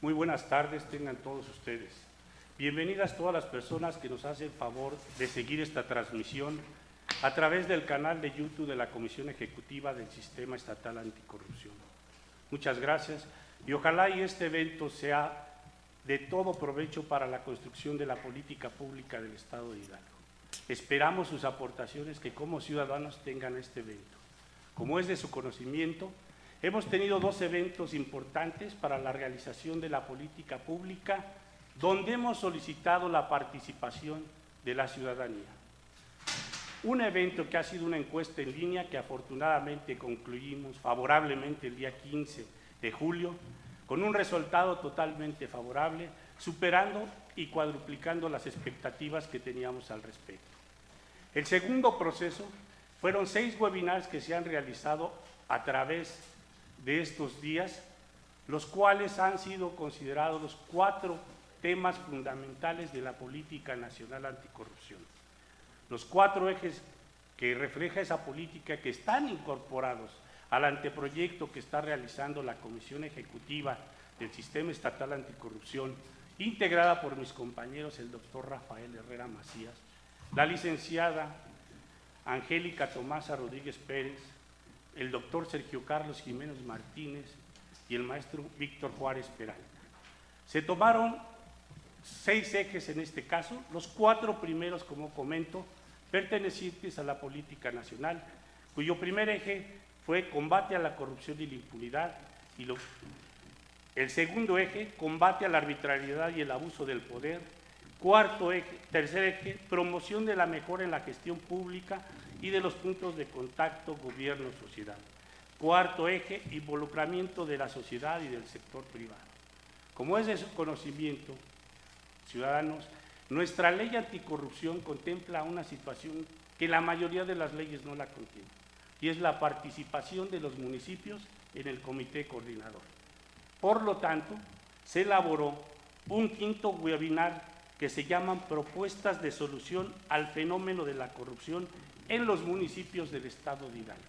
Muy buenas tardes tengan todos ustedes. Bienvenidas todas las personas que nos hacen favor de seguir esta transmisión a través del canal de YouTube de la Comisión Ejecutiva del Sistema Estatal Anticorrupción. Muchas gracias y ojalá y este evento sea de todo provecho para la construcción de la política pública del Estado de Hidalgo. Esperamos sus aportaciones que como ciudadanos tengan este evento. Como es de su conocimiento, hemos tenido dos eventos importantes para la realización de la política pública donde hemos solicitado la participación de la ciudadanía. Un evento que ha sido una encuesta en línea que afortunadamente concluimos favorablemente el día 15 de julio con un resultado totalmente favorable, superando y cuadruplicando las expectativas que teníamos al respecto. El segundo proceso fueron 6 webinars que se han realizado a través de estos días, los cuales han sido considerados los 4 temas fundamentales de la política nacional anticorrupción. Los 4 ejes que refleja esa política que están incorporados al anteproyecto que está realizando la Comisión Ejecutiva del Sistema Estatal Anticorrupción, integrada por mis compañeros el doctor Rafael Herrera Macías, la licenciada Angélica Tomasa Rodríguez Pérez, el doctor Sergio Carlos Jiménez Martínez y el maestro Víctor Juárez Peralta. Se tomaron 6 ejes en este caso, los 4 primeros, como comento, pertenecientes a la política nacional, cuyo primer eje fue combate a la corrupción y la impunidad, y el segundo eje, combate a la arbitrariedad y el abuso del poder. Tercer eje, promoción de la mejora en la gestión pública y de los puntos de contacto gobierno-sociedad. Cuarto eje, involucramiento de la sociedad y del sector privado. Como es de su conocimiento, ciudadanos, nuestra ley anticorrupción contempla una situación que la mayoría de las leyes no la contienen, y es la participación de los municipios en el comité coordinador. Por lo tanto, se elaboró un 5º webinar que se llaman Propuestas de Solución al Fenómeno de la Corrupción en los municipios del Estado de Hidalgo.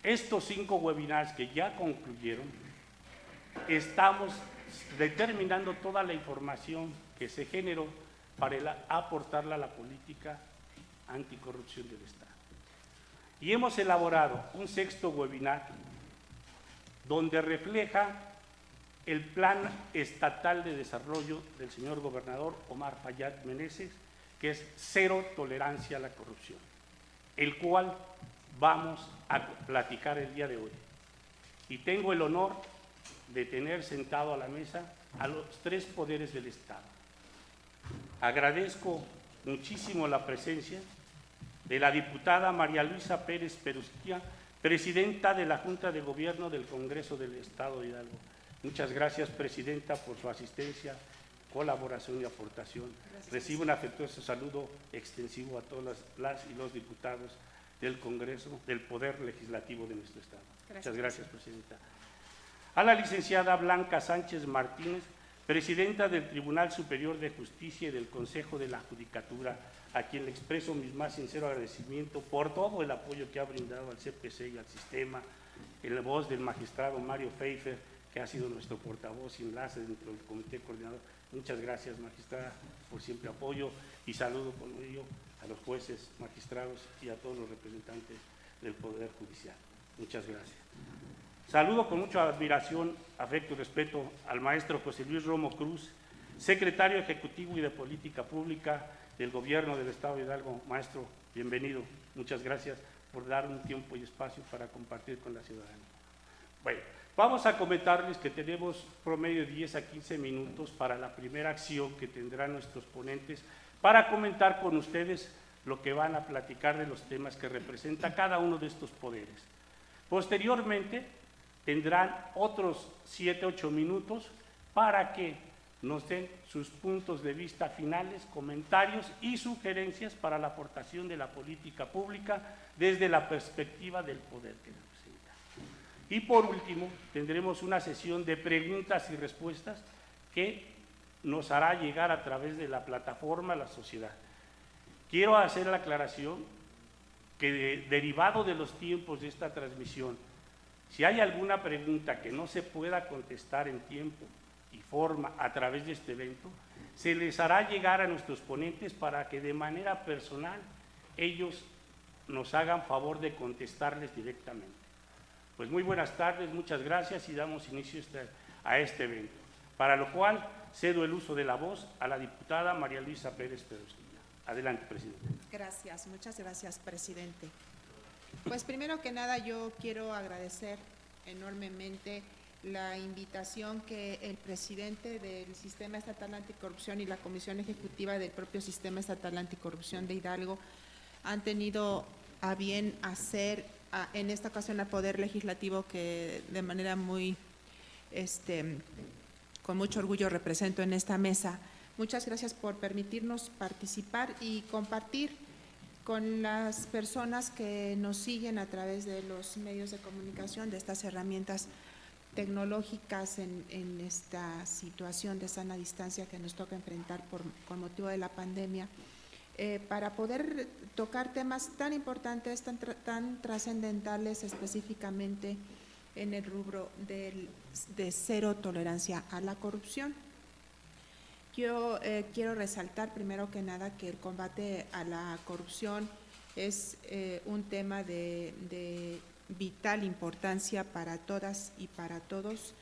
Estos 5 webinars que ya concluyeron, estamos determinando toda la información que se generó para aportarla a la política anticorrupción del Estado. Y hemos elaborado un 6º webinar donde refleja el Plan Estatal de Desarrollo del señor gobernador Omar Fayad Meneses, que es cero tolerancia a la corrupción, el cual vamos a platicar el día de hoy. Y tengo el honor de tener sentado a la mesa a los 3 poderes del Estado. Agradezco muchísimo la presencia de la diputada María Luisa Pérez Perusquía, presidenta de la Junta de Gobierno del Congreso del Estado de Hidalgo. Muchas gracias, presidenta, por su asistencia, colaboración y aportación. Gracias. Recibo un afectuoso saludo extensivo a todas las y los diputados del Congreso, del Poder Legislativo de nuestro Estado. Gracias. Muchas gracias, presidenta. A la licenciada Blanca Sánchez Martínez, presidenta del Tribunal Superior de Justicia y del Consejo de la Judicatura, a quien le expreso mi más sincero agradecimiento por todo el apoyo que ha brindado al CPC y al sistema, en la voz del magistrado Mario Pfeiffer, que ha sido nuestro portavoz y enlace dentro del comité coordinador. Muchas gracias, magistrada, por siempre apoyo, y saludo con ello a los jueces, magistrados y a todos los representantes del Poder Judicial. Muchas gracias. Saludo con mucha admiración, afecto y respeto al maestro José Luis Romo Cruz, secretario ejecutivo y de Política Pública del Gobierno del Estado de Hidalgo. Maestro, bienvenido. Muchas gracias por dar un tiempo y espacio para compartir con la ciudadanía. Bueno, vamos a comentarles que tenemos promedio de 10 a 15 minutos para la primera acción que tendrán nuestros ponentes para comentar con ustedes lo que van a platicar de los temas que representa cada uno de estos poderes. Posteriormente, tendrán otros 7 a 8 minutos para que nos den sus puntos de vista finales, comentarios y sugerencias para la aportación de la política pública desde la perspectiva del poder que representa. Y por último, tendremos una sesión de preguntas y respuestas que nos hará llegar a través de la plataforma a la sociedad. Quiero hacer la aclaración que derivado de los tiempos de esta transmisión, si hay alguna pregunta que no se pueda contestar en tiempo y forma a través de este evento, se les hará llegar a nuestros ponentes para que de manera personal ellos nos hagan favor de contestarles directamente. Pues muy buenas tardes, muchas gracias y damos inicio a este evento, para lo cual cedo el uso de la voz a la diputada María Luisa Pérez Pedrosilla. Adelante, Presidente. Gracias, muchas gracias, Presidente. Pues primero que nada yo quiero agradecer enormemente la invitación que el presidente del Sistema Estatal Anticorrupción y la Comisión Ejecutiva del propio Sistema Estatal Anticorrupción de Hidalgo han tenido a bien hacer en esta ocasión al Poder Legislativo, que de manera muy, con mucho orgullo represento en esta mesa. Muchas gracias por permitirnos participar y compartir con las personas que nos siguen a través de los medios de comunicación de estas herramientas tecnológicas en esta situación de sana distancia que nos toca enfrentar con motivo de la pandemia, para poder tocar temas tan importantes, tan trascendentales, específicamente en el rubro de cero tolerancia a la corrupción. Yo quiero resaltar primero que nada que el combate a la corrupción es un tema de vital importancia para todas y para todos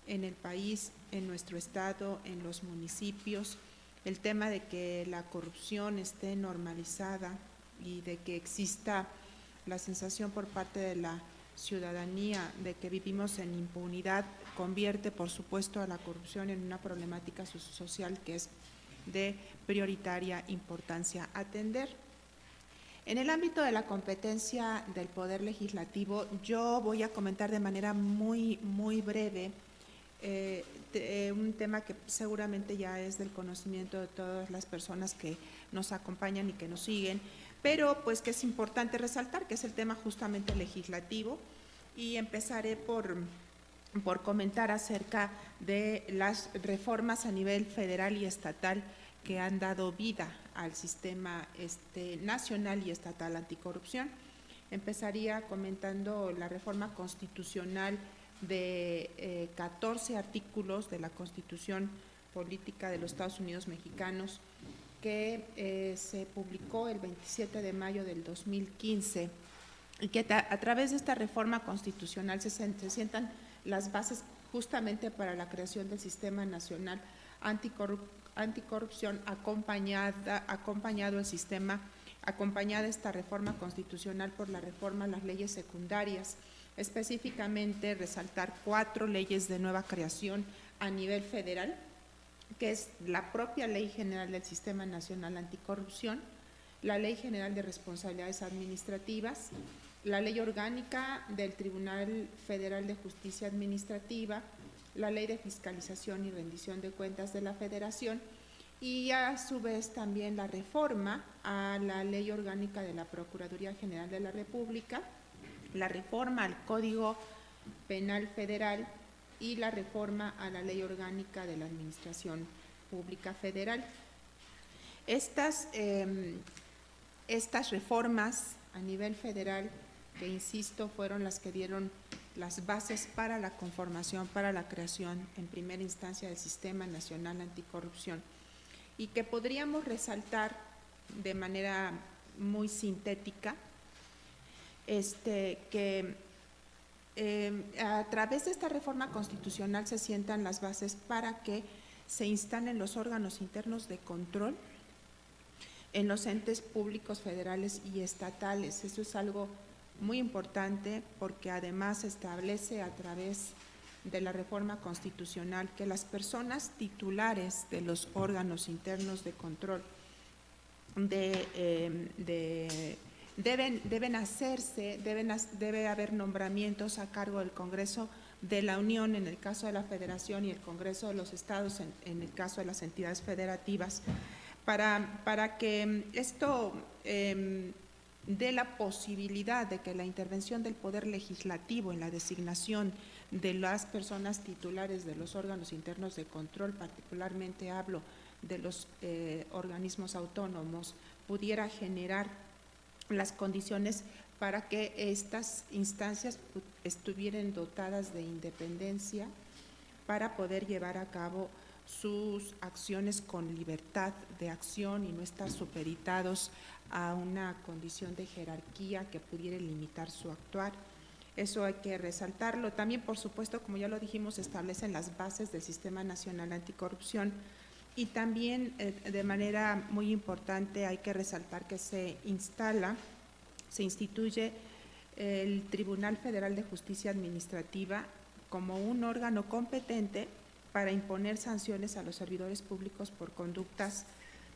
en el país, en nuestro estado, en los municipios. El tema de que la corrupción esté normalizada y de que exista la sensación por parte de la ciudadanía de que vivimos en impunidad convierte, por supuesto, a la corrupción en una problemática social que es de prioritaria importancia atender. En el ámbito de la competencia del Poder Legislativo, yo voy a comentar de manera muy breve un tema que seguramente ya es del conocimiento de todas las personas que nos acompañan y que nos siguen, pero pues que es importante resaltar, que es el tema justamente legislativo, y empezaré por comentar acerca de las reformas a nivel federal y estatal que han dado vida al sistema nacional y estatal anticorrupción. Empezaría comentando la reforma constitucional de 14 artículos de la Constitución Política de los Estados Unidos Mexicanos, que se publicó el 27 de mayo del 2015, y que a través de esta reforma constitucional se sientan las bases justamente para la creación del Sistema Nacional Anticorrupción, acompañado esta reforma constitucional por la reforma a las leyes secundarias, específicamente resaltar 4 leyes de nueva creación a nivel federal, que es la propia Ley General del Sistema Nacional Anticorrupción, la Ley General de Responsabilidades Administrativas, la Ley Orgánica del Tribunal Federal de Justicia Administrativa, la Ley de Fiscalización y Rendición de Cuentas de la Federación, y a su vez también la reforma a la Ley Orgánica de la Procuraduría General de la República, la reforma al Código Penal Federal y la reforma a la Ley Orgánica de la Administración Pública Federal. Estas reformas a nivel federal, que insisto, fueron las que dieron las bases para la conformación, para la creación en primera instancia del Sistema Nacional Anticorrupción, y que podríamos resaltar de manera muy sintética que a través de esta reforma constitucional se sientan las bases para que se instalen los órganos internos de control en los entes públicos federales y estatales. Eso es algo muy importante porque además establece a través de la reforma constitucional que las personas titulares de los órganos internos de control debe haber nombramientos a cargo del Congreso de la Unión en el caso de la Federación y el Congreso de los Estados en el caso de las entidades federativas, para que esto dé la posibilidad de que la intervención del Poder Legislativo en la designación de las personas titulares de los órganos internos de control, particularmente hablo de los organismos autónomos, pudiera generar las condiciones para que estas instancias estuvieran dotadas de independencia, para poder llevar a cabo sus acciones con libertad de acción y no estar supeditados a una condición de jerarquía que pudiera limitar su actuar. Eso hay que resaltarlo. También, por supuesto, como ya lo dijimos, establecen las bases del Sistema Nacional Anticorrupción y también de manera muy importante hay que resaltar que se instituye el Tribunal Federal de Justicia Administrativa como un órgano competente para imponer sanciones a los servidores públicos por conductas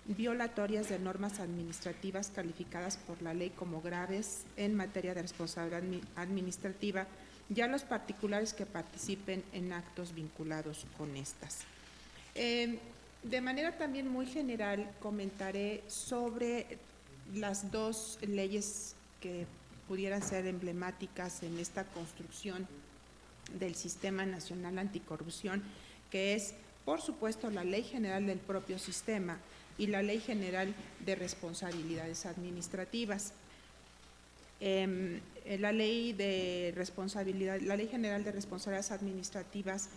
violatorias de normas administrativas calificadas por la ley como graves en materia de responsabilidad administrativa y a los particulares que participen en actos vinculados con estas. De manera también muy general comentaré sobre las dos leyes que pudieran ser emblemáticas en esta construcción del Sistema Nacional Anticorrupción, que es, por supuesto, la Ley General del propio sistema y la Ley General de Responsabilidades Administrativas. La Ley General de Responsabilidades Administrativas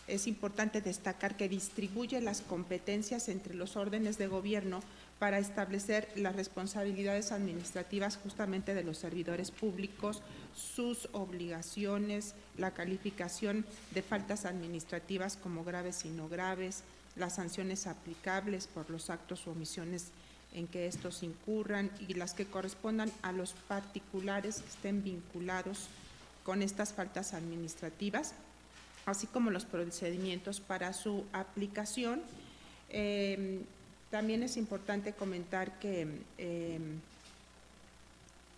es importante destacar que distribuye las competencias entre los órdenes de gobierno para establecer las responsabilidades administrativas justamente de los servidores públicos, sus obligaciones, la calificación de faltas administrativas como graves y no graves, las sanciones aplicables por los actos u omisiones en que estos incurran y las que correspondan a los particulares que estén vinculados con estas faltas administrativas, así como los procedimientos para su aplicación. También es importante comentar que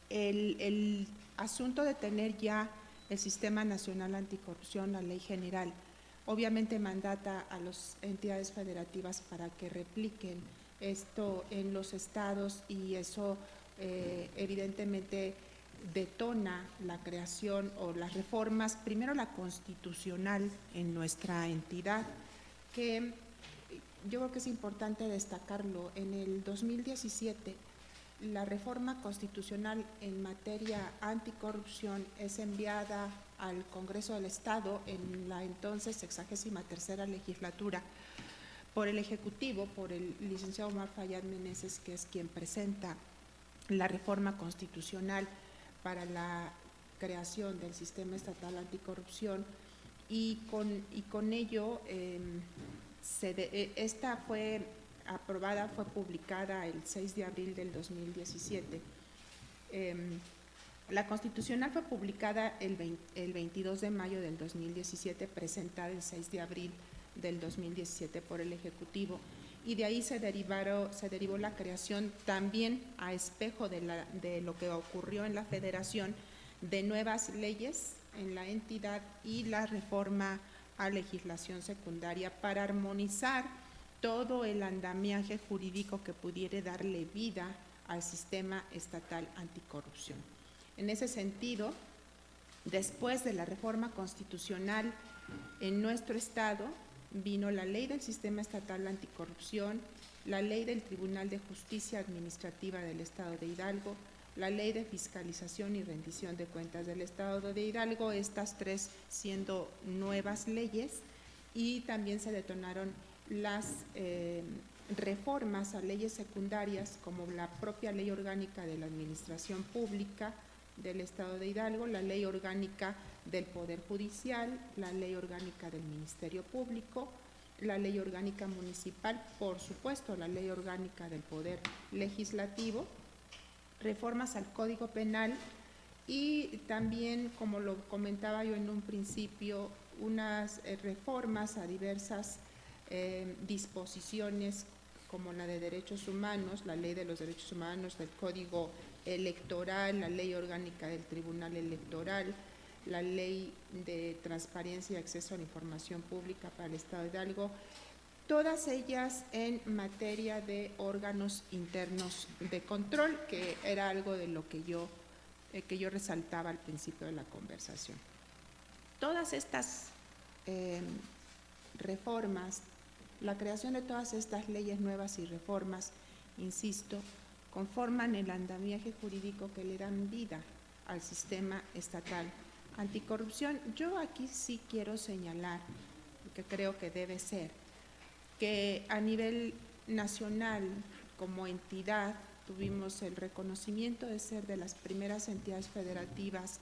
el asunto de tener ya el Sistema Nacional Anticorrupción, la Ley General, obviamente mandata a las entidades federativas para que repliquen esto en los estados y eso evidentemente detona la creación o las reformas, primero la constitucional en nuestra entidad, que yo creo que es importante destacarlo. En el 2017, la reforma constitucional en materia anticorrupción es enviada al Congreso del Estado en la entonces 63ª legislatura por el Ejecutivo, por el licenciado Omar Fayad Meneses, que es quien presenta la reforma constitucional para la creación del Sistema Estatal Anticorrupción y con ello esta fue aprobada, fue publicada el 6 de abril del 2017. La constitucional fue publicada el 22 de mayo del 2017, presentada el 6 de abril del 2017 por el Ejecutivo, y de ahí se derivó la creación también a espejo de lo que ocurrió en la Federación de nuevas leyes en la entidad y la reforma a legislación secundaria para armonizar todo el andamiaje jurídico que pudiera darle vida al Sistema Estatal Anticorrupción. En ese sentido, después de la reforma constitucional en nuestro estado, vino la Ley del Sistema Estatal Anticorrupción, la Ley del Tribunal de Justicia Administrativa del Estado de Hidalgo, la Ley de Fiscalización y Rendición de Cuentas del Estado de Hidalgo, estas tres siendo nuevas leyes, y también se detonaron las reformas a leyes secundarias como la propia Ley Orgánica de la Administración Pública del Estado de Hidalgo, la Ley Orgánica del Poder Judicial, la Ley Orgánica del Ministerio Público, la Ley Orgánica Municipal, por supuesto la Ley Orgánica del Poder Legislativo, reformas al Código Penal y también, como lo comentaba yo en un principio, unas reformas a diversas disposiciones como la de derechos humanos, la Ley de los Derechos Humanos, del Código Electoral, la Ley Orgánica del Tribunal Electoral, la Ley de Transparencia y Acceso a la Información Pública para el Estado de Hidalgo, todas ellas en materia de órganos internos de control, que era algo de lo que yo resaltaba al principio de la conversación. Todas estas reformas, la creación de todas estas leyes nuevas y reformas, insisto, conforman el andamiaje jurídico que le dan vida al Sistema Estatal anticorrupción. Yo aquí sí quiero señalar, que creo que debe ser, que a nivel nacional, como entidad, tuvimos el reconocimiento de ser de las primeras entidades federativas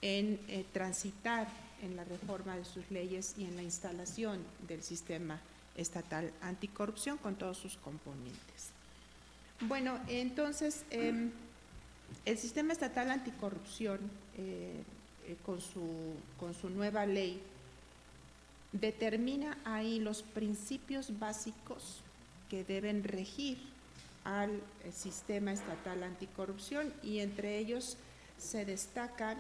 en transitar en la reforma de sus leyes y en la instalación del sistema estatal anticorrupción con todos sus componentes. Bueno, entonces, el sistema estatal anticorrupción, con su nueva ley, determina ahí los principios básicos que deben regir al sistema estatal anticorrupción, y entre ellos se destacan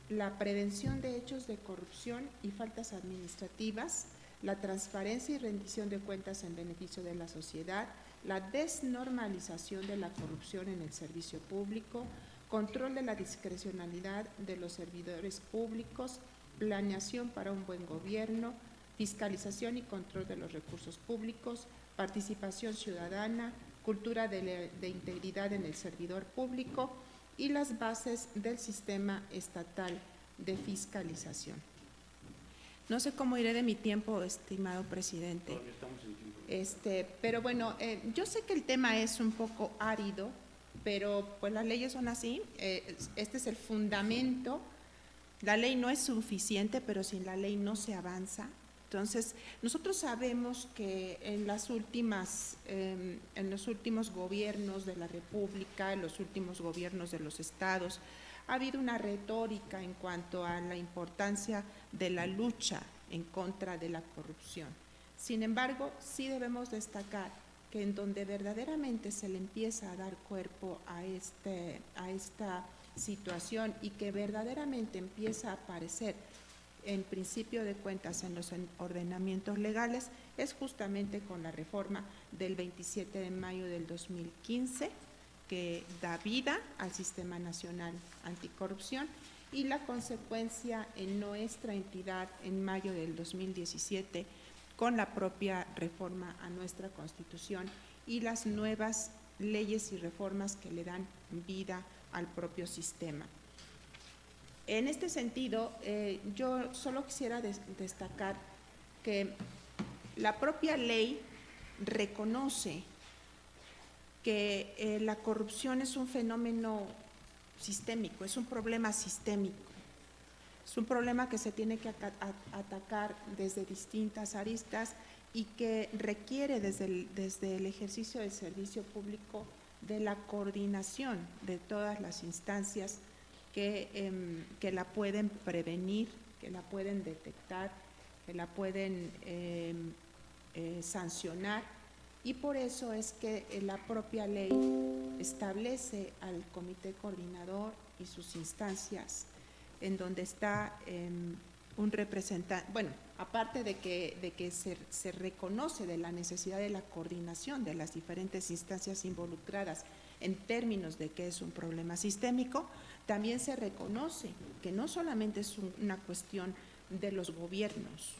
la prevención de hechos de corrupción y faltas administrativas, la transparencia y rendición de cuentas en beneficio de la sociedad, la desnormalización de la corrupción en el servicio público, control de la discrecionalidad de los servidores públicos, planeación para un buen gobierno, fiscalización y control de los recursos públicos, participación ciudadana, cultura de integridad en el servidor público y las bases del sistema estatal de fiscalización. No sé cómo iré de mi tiempo, estimado presidente. Todavía estamos en tiempo. Pero bueno, yo sé que el tema es un poco árido, pero pues las leyes son así. Este es el fundamento. La ley no es suficiente, pero sin la ley no se avanza. Entonces, nosotros sabemos que en los últimos gobiernos de la República, en los últimos gobiernos de los estados, ha habido una retórica en cuanto a la importancia de la lucha en contra de la corrupción. Sin embargo, sí debemos destacar que en donde verdaderamente se le empieza a dar cuerpo a esta situación y que verdaderamente empieza a aparecer en principio de cuentas en los ordenamientos legales es justamente con la reforma del 27 de mayo del 2015, que da vida al Sistema Nacional Anticorrupción, y la consecuencia en nuestra entidad en mayo del 2017 con la propia reforma a nuestra Constitución y las nuevas leyes y reformas que le dan vida al propio sistema. En este sentido, yo solo quisiera destacar que la propia ley reconoce que la corrupción es un fenómeno sistémico, es un problema sistémico, es un problema que se tiene que atacar desde distintas aristas y que requiere desde el ejercicio del servicio público de la coordinación de todas las instancias que la pueden prevenir, que la pueden detectar, que la pueden sancionar, y por eso es que la propia ley establece al comité coordinador y sus instancias, en donde está un representante, bueno, aparte de que se reconoce de la necesidad de la coordinación de las diferentes instancias involucradas en términos de que es un problema sistémico, también se reconoce que no solamente es una cuestión de los gobiernos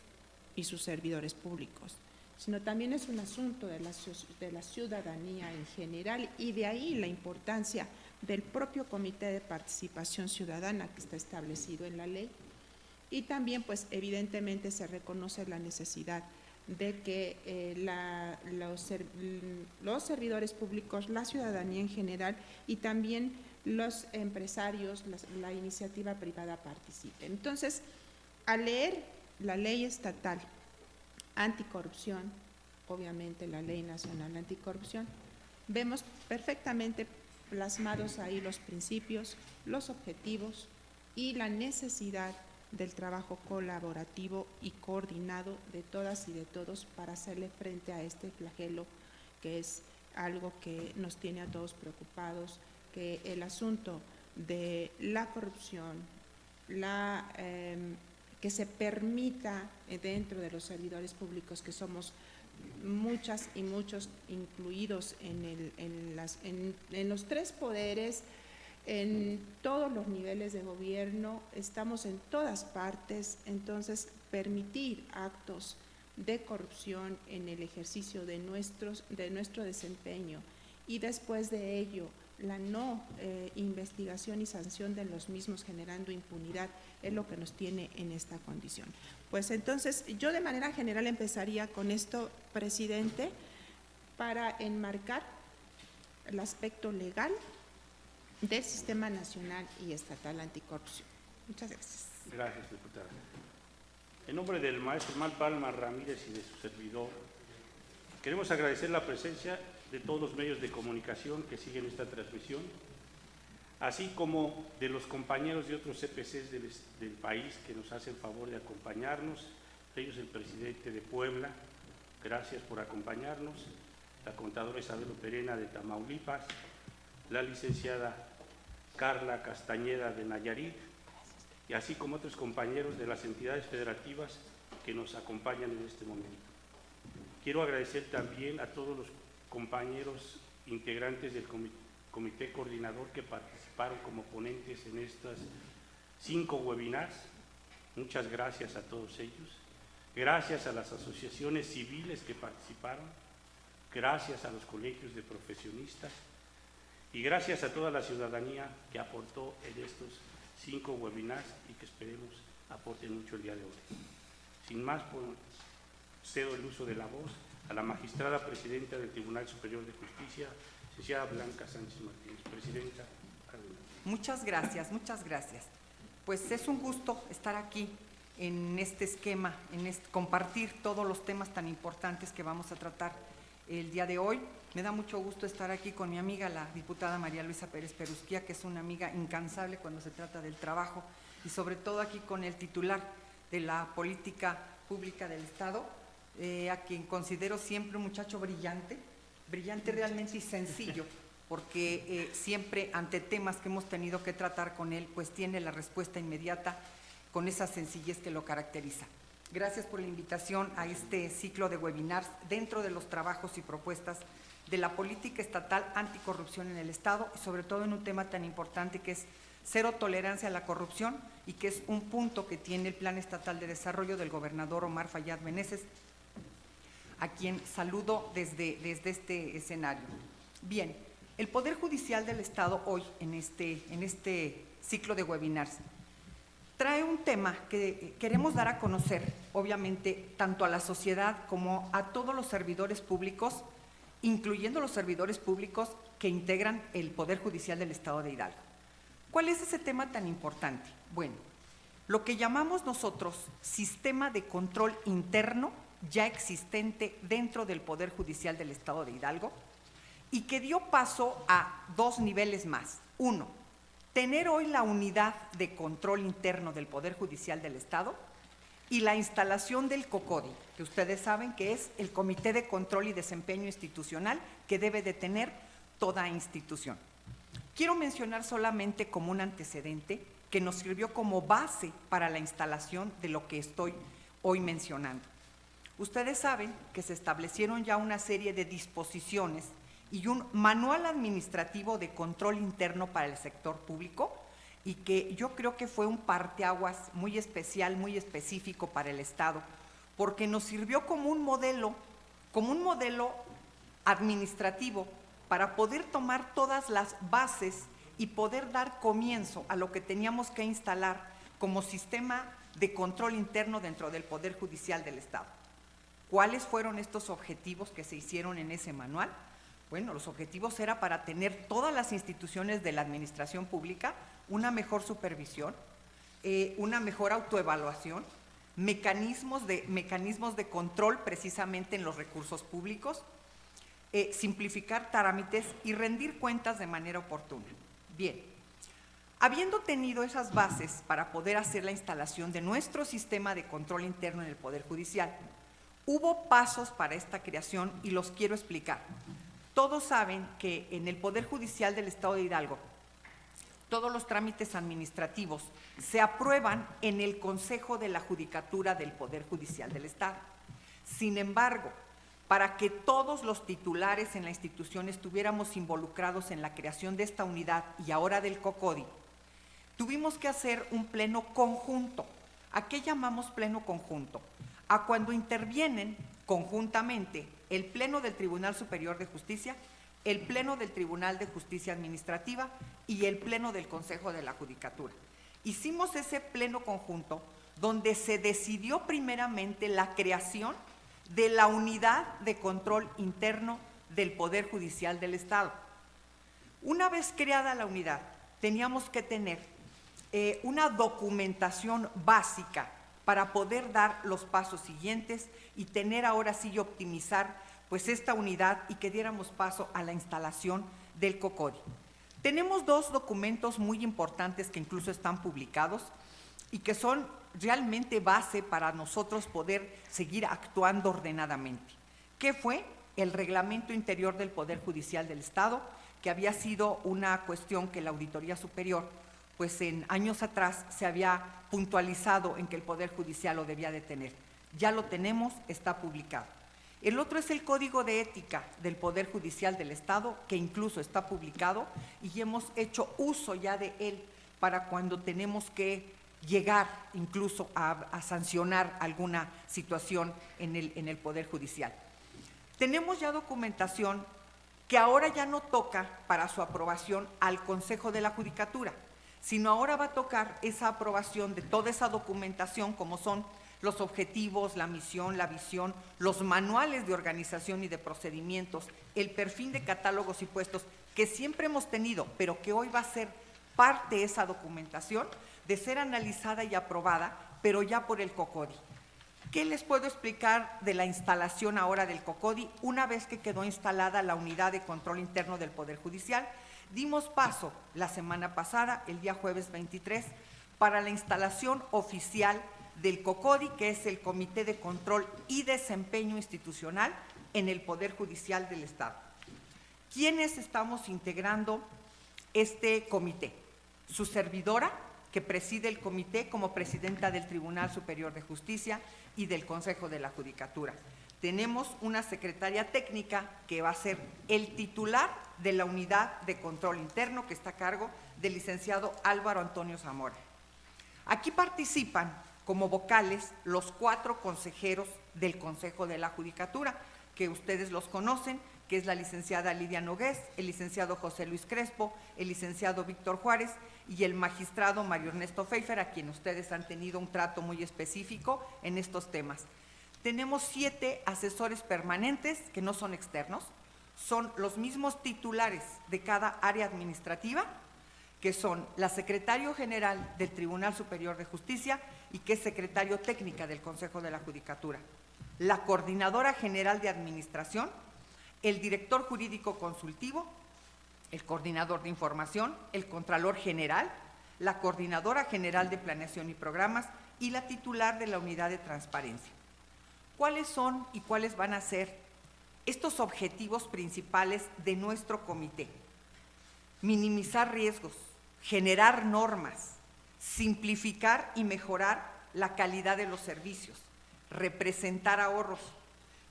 y sus servidores públicos, sino también es un asunto de la ciudadanía en general, y de ahí la importancia del propio Comité de Participación Ciudadana que está establecido en la ley. Y también, pues, evidentemente se reconoce la necesidad de que los servidores públicos, la ciudadanía en general y también los empresarios, la iniciativa privada participen. Entonces, al leer la ley estatal anticorrupción, obviamente la ley nacional anticorrupción, vemos perfectamente plasmados ahí los principios, los objetivos y la necesidad del trabajo colaborativo y coordinado de todas y de todos para hacerle frente a este flagelo, que es algo que nos tiene a todos preocupados, que el asunto de la corrupción, que se permita dentro de los servidores públicos, que somos muchas y muchos incluidos en los tres poderes, en todos los niveles de gobierno, estamos en todas partes. Entonces, permitir actos de corrupción en el ejercicio de nuestro desempeño, y después de ello la no investigación y sanción de los mismos, generando impunidad, es lo que nos tiene en esta condición. Pues entonces, yo de manera general empezaría con esto, presidente, para enmarcar el aspecto legal del Sistema Nacional y Estatal Anticorrupción. Muchas gracias. Gracias, diputada. En nombre del maestro Mal Palma Ramírez y de su servidor, queremos agradecer la presencia de todos los medios de comunicación que siguen esta transmisión, así como de los compañeros de otros CPCs del país que nos hacen favor de acompañarnos, de ellos el presidente de Puebla, gracias por acompañarnos, la contadora Isabel Perena de Tamaulipas, la licenciada Carla Castañeda de Nayarit, y así como otros compañeros de las entidades federativas que nos acompañan en este momento. Quiero agradecer también a todos los compañeros integrantes del comité coordinador que participaron como ponentes en estas 5 webinars. Muchas gracias a todos ellos. Gracias a las asociaciones civiles que participaron. Gracias a los colegios de profesionistas. Y gracias a toda la ciudadanía que aportó en estos 5 webinars y que esperemos aporten mucho el día de hoy. Sin más, cedo el uso de la voz a la magistrada presidenta del Tribunal Superior de Justicia, licenciada Blanca Sánchez Martínez. Presidenta, adelante. Muchas gracias, muchas gracias. Pues es un gusto estar aquí en este esquema, compartir todos los temas tan importantes que vamos a tratar el día de hoy. Me da mucho gusto estar aquí con mi amiga, la diputada María Luisa Pérez Perusquía, que es una amiga incansable cuando se trata del trabajo, y sobre todo aquí con el titular de la política pública del Estado, a quien considero siempre un muchacho brillante realmente y sencillo, porque siempre ante temas que hemos tenido que tratar con él, pues tiene la respuesta inmediata con esa sencillez que lo caracteriza. Gracias por la invitación a este ciclo de webinars dentro de los trabajos y propuestas de la política estatal anticorrupción en el Estado, y sobre todo en un tema tan importante que es cero tolerancia a la corrupción, y que es un punto que tiene el Plan Estatal de Desarrollo del gobernador Omar Fayad Meneses, a quien saludo desde este escenario. Bien, el Poder Judicial del Estado hoy en este ciclo de webinars trae un tema que queremos dar a conocer, obviamente, tanto a la sociedad como a todos los servidores públicos, incluyendo los servidores públicos que integran el Poder Judicial del Estado de Hidalgo. ¿Cuál es ese tema tan importante? Bueno, lo que llamamos nosotros sistema de control interno ya existente dentro del Poder Judicial del Estado de Hidalgo, y que dio paso a 2 niveles más. 1, tener hoy la unidad de control interno del Poder Judicial del Estado, y la instalación del COCODI, que ustedes saben que es el Comité de Control y Desempeño Institucional que debe de tener toda institución. Quiero mencionar solamente como un antecedente que nos sirvió como base para la instalación de lo que estoy hoy mencionando. Ustedes saben que se establecieron ya una serie de disposiciones y un manual administrativo de control interno para el sector público, y que yo creo que fue un parteaguas muy especial, muy específico para el Estado, porque nos sirvió como un modelo administrativo para poder tomar todas las bases y poder dar comienzo a lo que teníamos que instalar como sistema de control interno dentro del Poder Judicial del Estado. ¿Cuáles fueron estos objetivos que se hicieron en ese manual? Bueno, los objetivos eran para tener todas las instituciones de la administración pública una mejor supervisión, una mejor autoevaluación, mecanismos de control precisamente en los recursos públicos, simplificar trámites y rendir cuentas de manera oportuna. Bien, habiendo tenido esas bases para poder hacer la instalación de nuestro sistema de control interno en el Poder Judicial, hubo pasos para esta creación y los quiero explicar. Todos saben que en el Poder Judicial del Estado de Hidalgo, todos los trámites administrativos se aprueban en el Consejo de la Judicatura del Poder Judicial del Estado. Sin embargo, para que todos los titulares en la institución estuviéramos involucrados en la creación de esta unidad y ahora del COCODI, tuvimos que hacer un pleno conjunto. ¿A qué llamamos pleno conjunto? A cuando intervienen conjuntamente el Pleno del Tribunal Superior de Justicia el Pleno del Tribunal de Justicia Administrativa y el Pleno del Consejo de la Judicatura. Hicimos ese pleno conjunto donde se decidió primeramente la creación de la Unidad de Control Interno del Poder Judicial del Estado. Una vez creada la unidad, teníamos que tener una documentación básica para poder dar los pasos siguientes y tener ahora sí y optimizar pues esta unidad y que diéramos paso a la instalación del COCODI. Tenemos dos documentos muy importantes que incluso están publicados y que son realmente base para nosotros poder seguir actuando ordenadamente. ¿Qué fue? El Reglamento Interior del Poder Judicial del Estado, que había sido una cuestión que la Auditoría Superior, pues en años atrás se había puntualizado en que el Poder Judicial lo debía de tener. Ya lo tenemos, está publicado. El otro es el Código de Ética del Poder Judicial del Estado, que incluso está publicado y hemos hecho uso ya de él para cuando tenemos que llegar incluso a sancionar alguna situación en el Poder Judicial. Tenemos ya documentación que ahora ya no toca para su aprobación al Consejo de la Judicatura, sino ahora va a tocar esa aprobación de toda esa documentación, como son los objetivos, la misión, la visión, los manuales de organización y de procedimientos, el perfil de catálogos y puestos que siempre hemos tenido, pero que hoy va a ser parte de esa documentación, de ser analizada y aprobada, pero ya por el COCODI. ¿Qué les puedo explicar de la instalación ahora del COCODI? Una vez que quedó instalada la Unidad de Control Interno del Poder Judicial, dimos paso la semana pasada, el día jueves 23, para la instalación oficial del COCODI, que es el Comité de Control y Desempeño Institucional en el Poder Judicial del Estado. ¿Quiénes estamos integrando este comité? Su servidora, que preside el comité como presidenta del Tribunal Superior de Justicia y del Consejo de la Judicatura. Tenemos una secretaria técnica que va a ser el titular de la Unidad de Control Interno, que está a cargo del licenciado Álvaro Antonio Zamora. Aquí participan como vocales los 4 consejeros del Consejo de la Judicatura, que ustedes los conocen, que es la licenciada Lidia Nogués, el licenciado José Luis Crespo, el licenciado Víctor Juárez y el magistrado Mario Ernesto Pfeiffer, a quien ustedes han tenido un trato muy específico en estos temas. Tenemos 7 asesores permanentes que no son externos, son los mismos titulares de cada área administrativa, que son la secretario general del Tribunal Superior de Justicia y que es secretario técnica del Consejo de la Judicatura, la coordinadora general de administración, el director jurídico consultivo, el coordinador de información, el contralor general, la coordinadora general de planeación y programas y la titular de la unidad de transparencia. ¿Cuáles son y cuáles van a ser estos objetivos principales de nuestro comité? Minimizar riesgos, generar normas, simplificar y mejorar la calidad de los servicios, representar ahorros,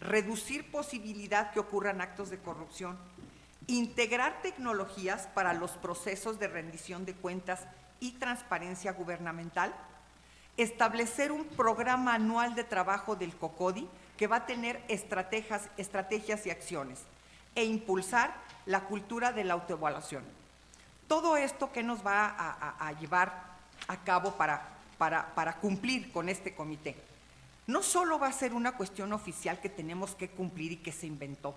reducir posibilidad que ocurran actos de corrupción, integrar tecnologías para los procesos de rendición de cuentas y transparencia gubernamental, establecer un programa anual de trabajo del COCODI que va a tener estrategias y acciones e impulsar la cultura de la autoevaluación. Todo esto que nos va a llevar a cabo para cumplir con este comité. No solo va a ser una cuestión oficial que tenemos que cumplir y que se inventó.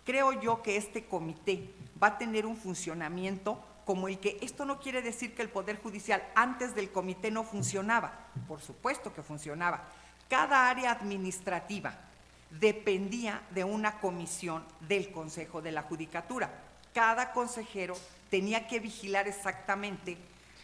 Creo yo que este comité va a tener un funcionamiento como el que, esto no quiere decir que el Poder Judicial antes del comité no funcionaba, por supuesto que funcionaba. Cada área administrativa dependía de una comisión del Consejo de la Judicatura. Cada consejero tenía que vigilar exactamente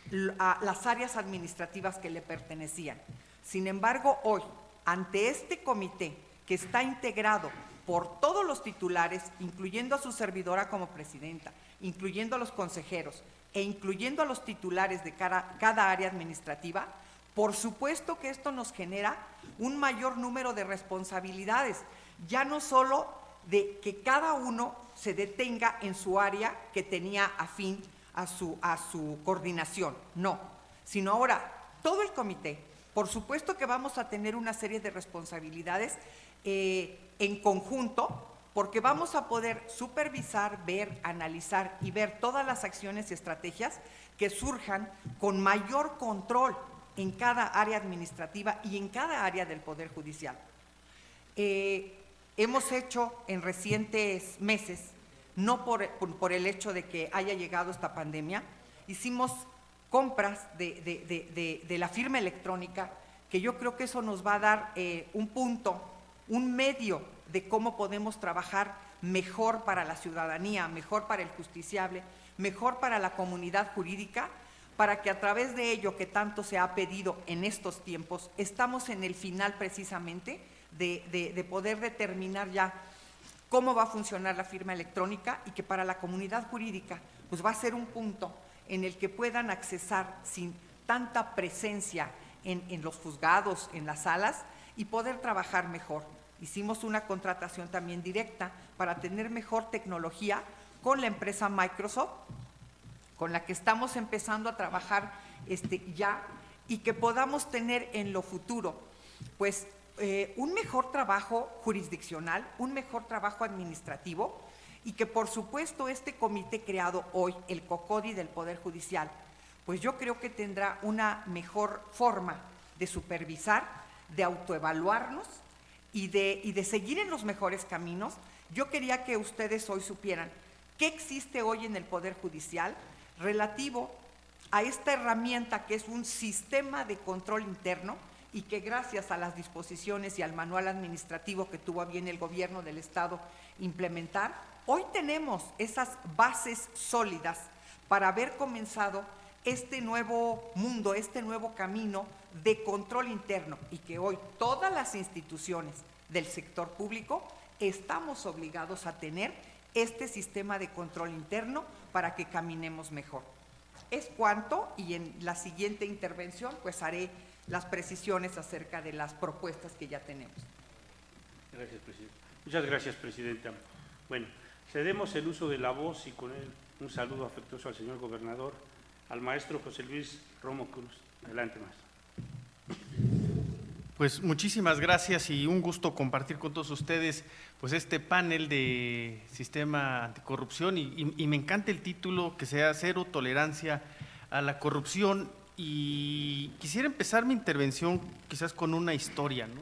las áreas administrativas que le pertenecían. Sin embargo, hoy, ante este comité que está integrado por todos los titulares, incluyendo a su servidora como presidenta, incluyendo a los consejeros e incluyendo a los titulares de cada área administrativa, por supuesto que esto nos genera un mayor número de responsabilidades, ya no solo de que cada uno se detenga en su área que tenía afín a su coordinación, no, sino ahora todo el comité. Por supuesto que vamos a tener una serie de responsabilidades en conjunto porque vamos a poder supervisar, ver, analizar y ver todas las acciones y estrategias que surjan con mayor control en cada área administrativa y en cada área del Poder Judicial. Hemos hecho en recientes meses, no por el hecho de que haya llegado esta pandemia, hicimos compras de la firma electrónica, que yo creo que eso nos va a dar un punto, un medio de cómo podemos trabajar mejor para la ciudadanía, mejor para el justiciable, mejor para la comunidad jurídica, para que a través de ello que tanto se ha pedido en estos tiempos, estamos en el final precisamente de poder determinar ya cómo va a funcionar la firma electrónica y que para la comunidad jurídica pues va a ser un punto en el que puedan accesar sin tanta presencia en los juzgados, en las salas, y poder trabajar mejor. Hicimos una contratación también directa para tener mejor tecnología con la empresa Microsoft, con la que estamos empezando a trabajar ya, y que podamos tener en lo futuro pues un mejor trabajo jurisdiccional, un mejor trabajo administrativo, y que por supuesto este comité creado hoy, el COCODI del Poder Judicial, pues yo creo que tendrá una mejor forma de supervisar, de autoevaluarnos y de seguir en los mejores caminos. Yo quería que ustedes hoy supieran qué existe hoy en el Poder Judicial relativo a esta herramienta que es un sistema de control interno, y que gracias a las disposiciones y al manual administrativo que tuvo a bien el gobierno del Estado implementar, hoy tenemos esas bases sólidas para haber comenzado este nuevo mundo, este nuevo camino de control interno, y que hoy todas las instituciones del sector público estamos obligados a tener este sistema de control interno para que caminemos mejor. Es cuanto, y en la siguiente intervención pues haré las precisiones acerca de las propuestas que ya tenemos. Gracias, presidente. Muchas gracias, presidenta. Bueno, cedemos el uso de la voz y con él un saludo afectuoso al señor gobernador, al maestro José Luis Romo Cruz. Adelante, maestro. Pues muchísimas gracias y un gusto compartir con todos ustedes pues este panel de sistema anticorrupción y me encanta el título, que sea Cero Tolerancia a la Corrupción, y quisiera empezar mi intervención quizás con una historia, ¿no?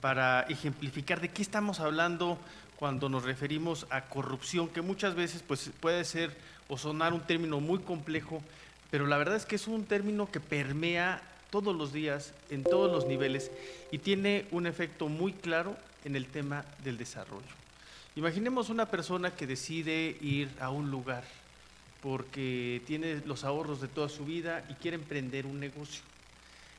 Para ejemplificar de qué estamos hablando cuando nos referimos a corrupción, que muchas veces pues puede ser o sonar un término muy complejo, pero la verdad es que es un término que permea todos los días, en todos los niveles, y tiene un efecto muy claro en el tema del desarrollo. Imaginemos una persona que decide ir a un lugar porque tiene los ahorros de toda su vida y quiere emprender un negocio.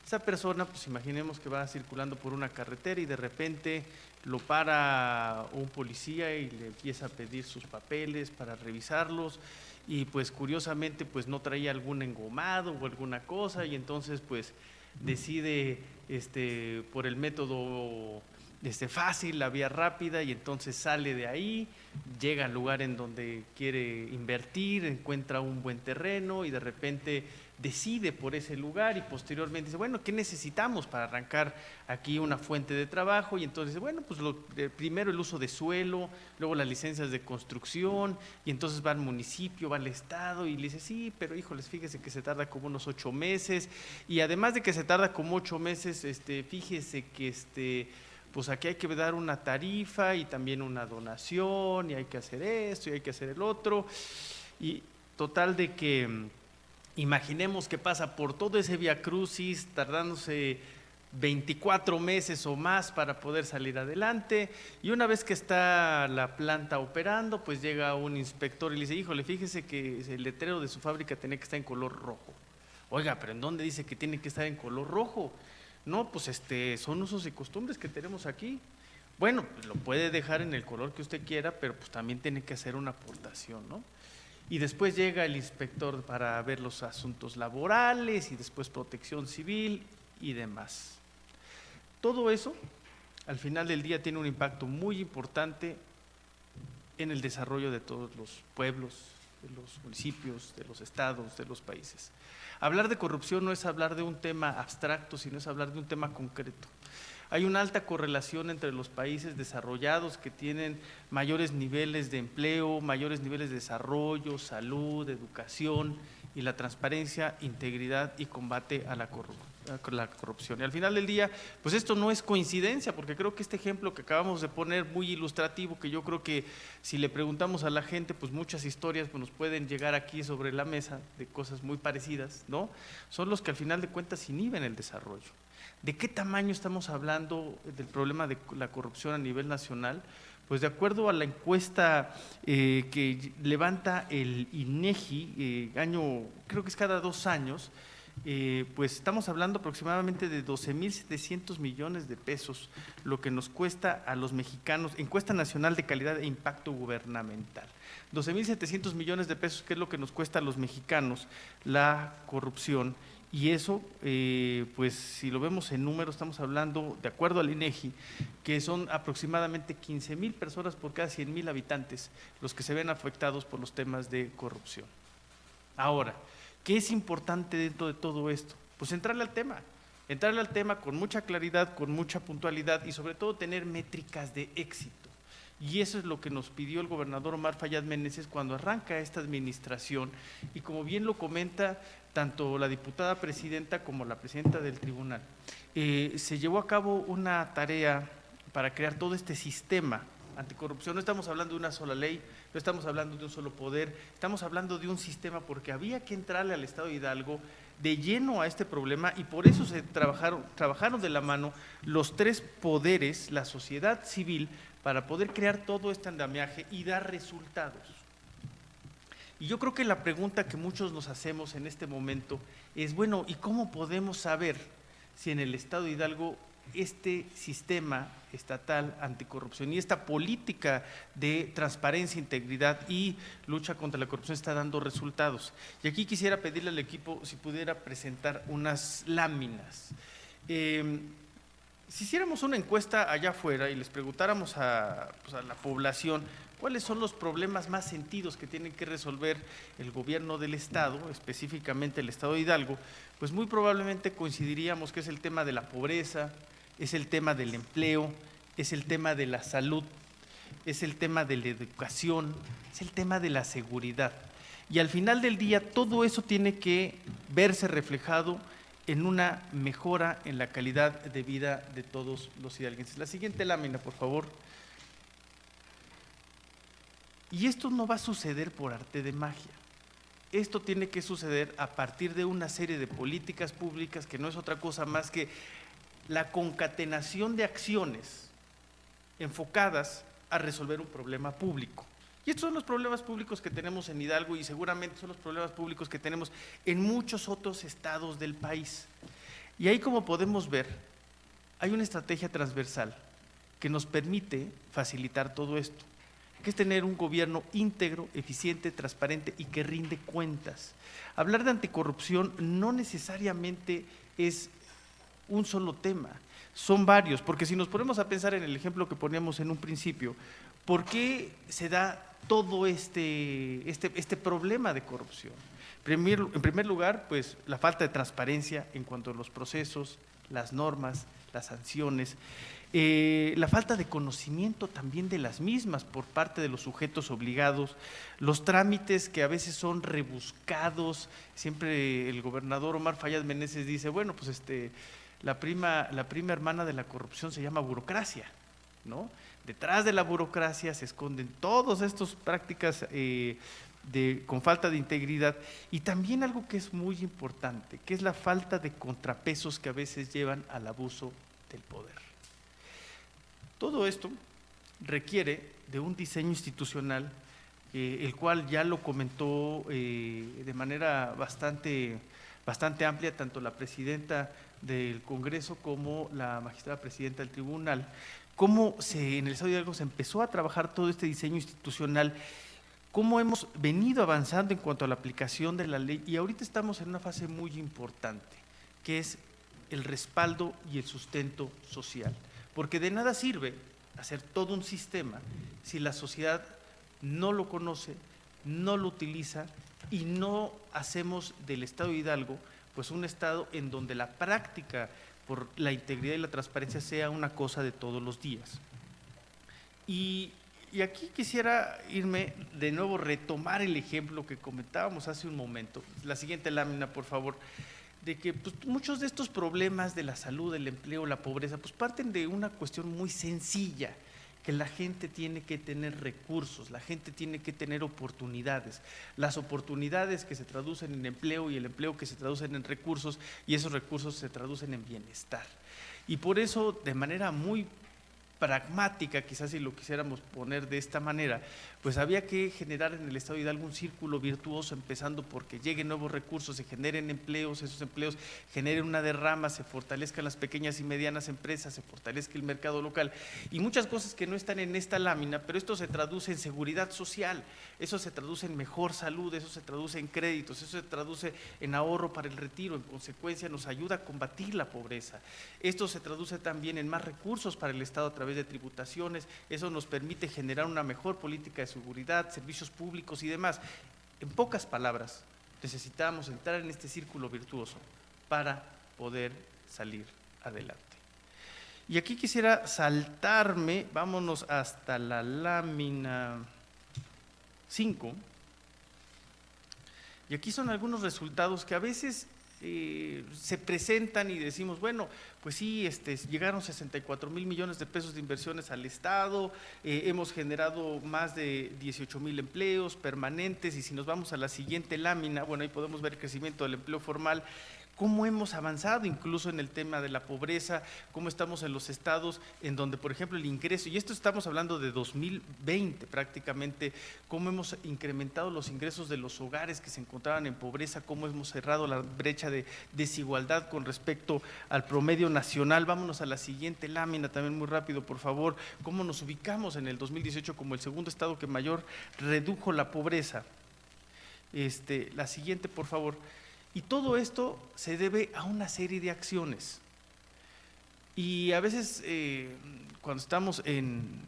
Esa persona, pues imaginemos que va circulando por una carretera y de repente lo para un policía y le empieza a pedir sus papeles para revisarlos, y pues curiosamente pues no traía algún engomado o alguna cosa, y entonces pues decide por el método fácil, la vía rápida, y entonces sale de ahí, llega al lugar en donde quiere invertir, encuentra un buen terreno y de repente decide por ese lugar, y posteriormente dice, bueno, ¿qué necesitamos para arrancar aquí una fuente de trabajo? Y entonces dice, bueno, pues primero el uso de suelo, luego las licencias de construcción, y entonces va al municipio, va al estado y le dice, sí, pero híjoles, fíjese que se tarda como unos 8 meses, y además de que se tarda como 8 meses, fíjese que pues aquí hay que dar una tarifa y también una donación, y hay que hacer esto y hay que hacer el otro, y total de que imaginemos que pasa por todo ese viacrucis, tardándose 24 meses o más para poder salir adelante, y una vez que está la planta operando, pues llega un inspector y le dice, híjole, fíjese que el letrero de su fábrica tiene que estar en color rojo. Oiga, pero ¿en dónde dice que tiene que estar en color rojo? No, pues son usos y costumbres que tenemos aquí. Bueno, pues lo puede dejar en el color que usted quiera, pero pues también tiene que hacer una aportación, ¿no? Y después llega el inspector para ver los asuntos laborales y después protección civil y demás. Todo eso, al final del día, tiene un impacto muy importante en el desarrollo de todos los pueblos, de los municipios, de los estados, de los países. Hablar de corrupción no es hablar de un tema abstracto, sino es hablar de un tema concreto. Hay una alta correlación entre los países desarrollados que tienen mayores niveles de empleo, mayores niveles de desarrollo, salud, educación y la transparencia, integridad y combate a la corrupción. Y al final del día, pues esto no es coincidencia, porque creo que este ejemplo que acabamos de poner, muy ilustrativo, que yo creo que si le preguntamos a la gente, pues muchas historias pues nos pueden llegar aquí sobre la mesa de cosas muy parecidas, ¿no? Son los que al final de cuentas inhiben el desarrollo. ¿De qué tamaño estamos hablando del problema de la corrupción a nivel nacional? Pues de acuerdo a la encuesta que levanta el INEGI, creo que es cada 2 años, pues estamos hablando aproximadamente de 12,700 millones de pesos, lo que nos cuesta a los mexicanos, encuesta nacional de calidad e impacto gubernamental. 12,700 millones de pesos, que es lo que nos cuesta a los mexicanos la corrupción. Y eso, pues si lo vemos en números, estamos hablando, de acuerdo al INEGI, que son aproximadamente 15,000 personas por cada 100,000 habitantes los que se ven afectados por los temas de corrupción. Ahora, ¿qué es importante dentro de todo esto? Pues entrarle al tema con mucha claridad, con mucha puntualidad y sobre todo tener métricas de éxito. Y eso es lo que nos pidió el gobernador Omar Fayad Meneses cuando arranca esta administración, y como bien lo comenta tanto la diputada presidenta como la presidenta del tribunal, se llevó a cabo una tarea para crear todo este sistema anticorrupción. No estamos hablando de una sola ley, no estamos hablando de un solo poder, estamos hablando de un sistema, porque había que entrarle al Estado de Hidalgo de lleno a este problema, y por eso se trabajaron de la mano los 3 poderes, la sociedad civil, para poder crear todo este andamiaje y dar resultados. Y yo creo que la pregunta que muchos nos hacemos en este momento es, bueno, ¿y cómo podemos saber si en el Estado de Hidalgo este sistema estatal anticorrupción y esta política de transparencia, integridad y lucha contra la corrupción está dando resultados? Y aquí quisiera pedirle al equipo si pudiera presentar unas láminas. Si hiciéramos una encuesta allá afuera y les preguntáramos a la población cuáles son los problemas más sentidos que tienen que resolver el gobierno del Estado, específicamente el Estado de Hidalgo, pues muy probablemente coincidiríamos que es el tema de la pobreza, es el tema del empleo, es el tema de la salud, es el tema de la educación, es el tema de la seguridad. Y al final del día todo eso tiene que verse reflejado en una mejora en la calidad de vida de todos los hidalguenses. La siguiente lámina, por favor. Y esto no va a suceder por arte de magia. Esto tiene que suceder a partir de una serie de políticas públicas que no es otra cosa más que la concatenación de acciones enfocadas a resolver un problema público. Y estos son los problemas públicos que tenemos en Hidalgo, y seguramente son los problemas públicos que tenemos en muchos otros estados del país. Y ahí, como podemos ver, hay una estrategia transversal que nos permite facilitar todo esto, que es tener un gobierno íntegro, eficiente, transparente y que rinde cuentas. Hablar de anticorrupción no necesariamente es un solo tema, son varios, porque si nos ponemos a pensar en el ejemplo que poníamos en un principio, ¿por qué se da todo este problema de corrupción? En primer lugar, pues la falta de transparencia en cuanto a los procesos, las normas, las sanciones, la falta de conocimiento también de las mismas por parte de los sujetos obligados, los trámites que a veces son rebuscados. Siempre el gobernador Omar Fayad Meneses dice, bueno, pues la prima hermana de la corrupción se llama burocracia, ¿no? Detrás de la burocracia se esconden todas estas prácticas con falta de integridad, y también algo que es muy importante, que es la falta de contrapesos que a veces llevan al abuso del poder. Todo esto requiere de un diseño institucional, el cual ya lo comentó de manera bastante amplia tanto la presidenta del Congreso como la magistrada presidenta del tribunal, cómo en el Estado de Hidalgo se empezó a trabajar todo este diseño institucional, cómo hemos venido avanzando en cuanto a la aplicación de la ley, y ahorita estamos en una fase muy importante, que es el respaldo y el sustento social, porque de nada sirve hacer todo un sistema si la sociedad no lo conoce, no lo utiliza, y no hacemos del Estado de Hidalgo pues un estado en donde la práctica por la integridad y la transparencia sea una cosa de todos los días. Y aquí quisiera irme de nuevo, retomar el ejemplo que comentábamos hace un momento. La siguiente lámina, por favor, de que pues, muchos de estos problemas de la salud, el empleo, la pobreza, pues parten de una cuestión muy sencilla, que la gente tiene que tener recursos, la gente tiene que tener oportunidades, las oportunidades que se traducen en empleo y el empleo que se traducen en recursos, y esos recursos se traducen en bienestar. Y por eso, de manera muy pragmática, quizás si lo quisiéramos poner de esta manera, pues había que generar en el Estado de Hidalgo un círculo virtuoso, empezando porque lleguen nuevos recursos, se generen empleos, esos empleos generen una derrama, se fortalezcan las pequeñas y medianas empresas, se fortalezca el mercado local y muchas cosas que no están en esta lámina, pero esto se traduce en seguridad social, eso se traduce en mejor salud, eso se traduce en créditos, eso se traduce en ahorro para el retiro, en consecuencia nos ayuda a combatir la pobreza. Esto se traduce también en más recursos para el Estado a través de tributaciones, eso nos permite generar una mejor política de seguridad, servicios públicos y demás. En pocas palabras, necesitamos entrar en este círculo virtuoso para poder salir adelante. Y aquí quisiera saltarme, vámonos hasta la lámina 5, y aquí son algunos resultados que a veces se presentan y decimos, bueno, pues sí, llegaron 64,000 millones de pesos de inversiones al Estado, hemos generado más de 18,000 empleos permanentes, y si nos vamos a la siguiente lámina, bueno, ahí podemos ver el crecimiento del empleo formal, cómo hemos avanzado incluso en el tema de la pobreza, cómo estamos en los estados en donde, por ejemplo, el ingreso, y esto estamos hablando de 2020 prácticamente, cómo hemos incrementado los ingresos de los hogares que se encontraban en pobreza, cómo hemos cerrado la brecha de desigualdad con respecto al promedio nacional. Vámonos a la siguiente lámina también muy rápido, por favor, cómo nos ubicamos en el 2018 como el segundo estado que mayor redujo la pobreza. La siguiente, por favor. Y todo esto se debe a una serie de acciones. Y a veces cuando estamos en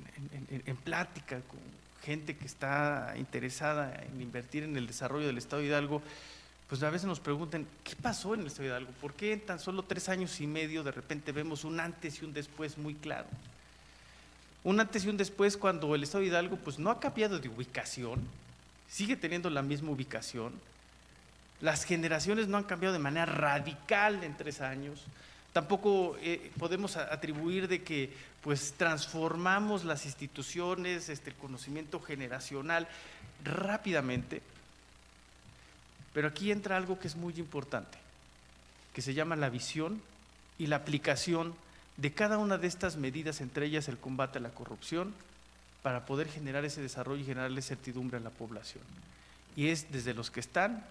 plática con gente que está interesada en invertir en el desarrollo del Estado de Hidalgo, pues a veces nos preguntan, ¿qué pasó en el Estado de Hidalgo? ¿Por qué en tan solo 3 años y medio de repente vemos un antes y un después muy claro? Un antes y un después cuando el Estado de Hidalgo pues no ha cambiado de ubicación, sigue teniendo la misma ubicación. Las generaciones no han cambiado de manera radical en 3 años. Tampoco podemos atribuir de que pues transformamos las instituciones, el conocimiento generacional rápidamente. Pero aquí entra algo que es muy importante, que se llama la visión y la aplicación de cada una de estas medidas, entre ellas el combate a la corrupción, para poder generar ese desarrollo y generarle certidumbre a la población. Y es desde los que están,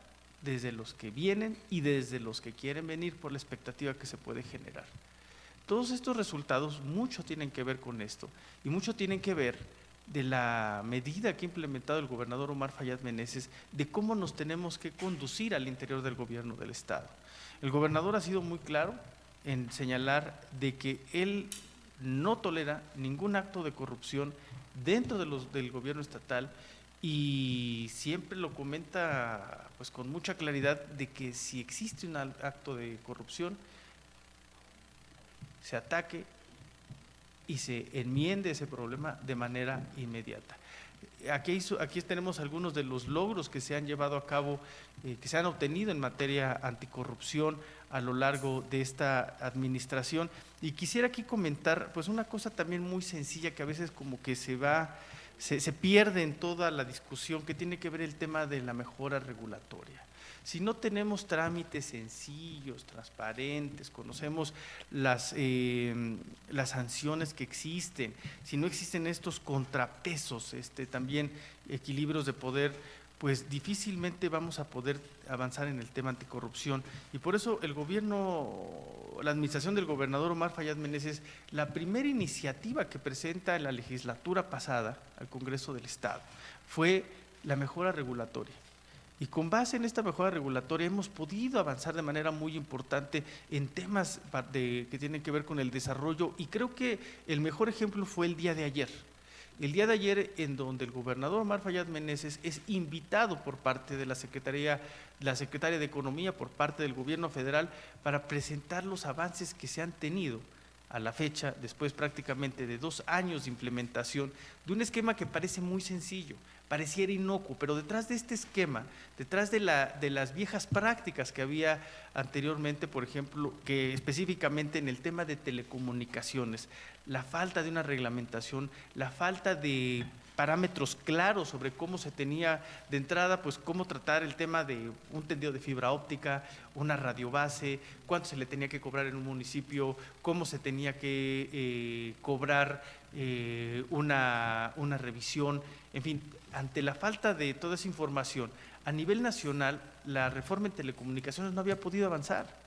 desde los que vienen y desde los que quieren venir por la expectativa que se puede generar. Todos estos resultados mucho tienen que ver con esto y mucho tienen que ver de la medida que ha implementado el gobernador Omar Fayad Meneses de cómo nos tenemos que conducir al interior del gobierno del Estado. El gobernador ha sido muy claro en señalar de que él no tolera ningún acto de corrupción dentro del gobierno estatal, y siempre lo comenta pues con mucha claridad de que si existe un acto de corrupción, se ataque y se enmiende ese problema de manera inmediata. Aquí tenemos algunos de los logros que se han llevado a cabo, que se han obtenido en materia anticorrupción a lo largo de esta administración, y quisiera aquí comentar pues una cosa también muy sencilla que a veces como que se pierde en toda la discusión, que tiene que ver el tema de la mejora regulatoria. Si no tenemos trámites sencillos, transparentes, conocemos las sanciones que existen, si no existen estos contrapesos, también equilibrios de poder, pues difícilmente vamos a poder avanzar en el tema anticorrupción. Y por eso la administración del gobernador Omar Fayad Meneses, la primera iniciativa que presenta en la legislatura pasada al Congreso del Estado fue la mejora regulatoria. Y con base en esta mejora regulatoria hemos podido avanzar de manera muy importante en temas que tienen que ver con el desarrollo, y creo que el mejor ejemplo fue el día de ayer. El día de ayer, en donde el gobernador Omar Fayad Meneses es invitado por parte de la secretaria de Economía, por parte del gobierno federal, para presentar los avances que se han tenido a la fecha, después prácticamente de 2 años de implementación de un esquema que parece muy sencillo, pareciera inocuo, pero detrás de este esquema, detrás de las viejas prácticas que había anteriormente, por ejemplo, que específicamente en el tema de telecomunicaciones, la falta de una reglamentación, la falta de parámetros claros sobre cómo se tenía de entrada, pues cómo tratar el tema de un tendido de fibra óptica, una radiobase, cuánto se le tenía que cobrar en un municipio, cómo se tenía que cobrar una revisión, en fin, ante la falta de toda esa información, a nivel nacional, la reforma en telecomunicaciones no había podido avanzar.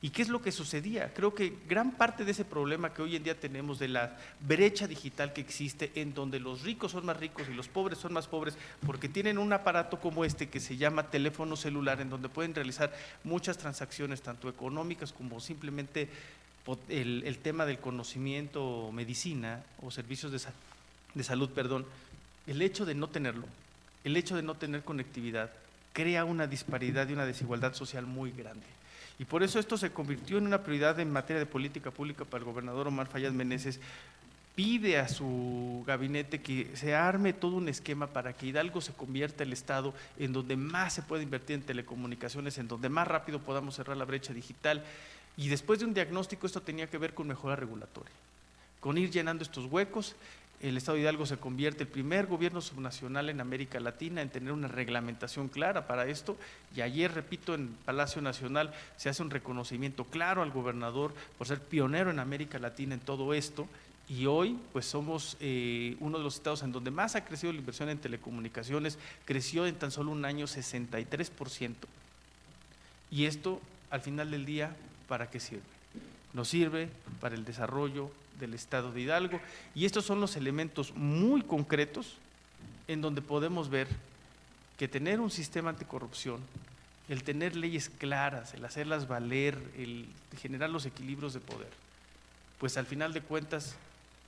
¿Y qué es lo que sucedía? Creo que gran parte de ese problema que hoy en día tenemos de la brecha digital que existe, en donde los ricos son más ricos y los pobres son más pobres, porque tienen un aparato como este que se llama teléfono celular, en donde pueden realizar muchas transacciones, tanto económicas como simplemente el tema del conocimiento o medicina o servicios de salud, perdón. El hecho de no tenerlo, el hecho de no tener conectividad, crea una disparidad y una desigualdad social muy grande. Y por eso esto se convirtió en una prioridad en materia de política pública para el gobernador Omar Fayad Meneses. Pide a su gabinete que se arme todo un esquema para que Hidalgo se convierta el estado en donde más se puede invertir en telecomunicaciones, en donde más rápido podamos cerrar la brecha digital. Y después de un diagnóstico, esto tenía que ver con mejora regulatoria, con ir llenando estos huecos. El estado de Hidalgo se convierte el primer gobierno subnacional en América Latina en tener una reglamentación clara para esto, y ayer, repito, en Palacio Nacional se hace un reconocimiento claro al gobernador por ser pionero en América Latina en todo esto, y hoy pues somos uno de los estados en donde más ha crecido la inversión en telecomunicaciones, creció en tan solo un año 63%, y esto al final del día, ¿para qué sirve? Nos sirve para el desarrollo del estado de Hidalgo, y estos son los elementos muy concretos en donde podemos ver que tener un sistema anticorrupción, el tener leyes claras, el hacerlas valer, el generar los equilibrios de poder, pues al final de cuentas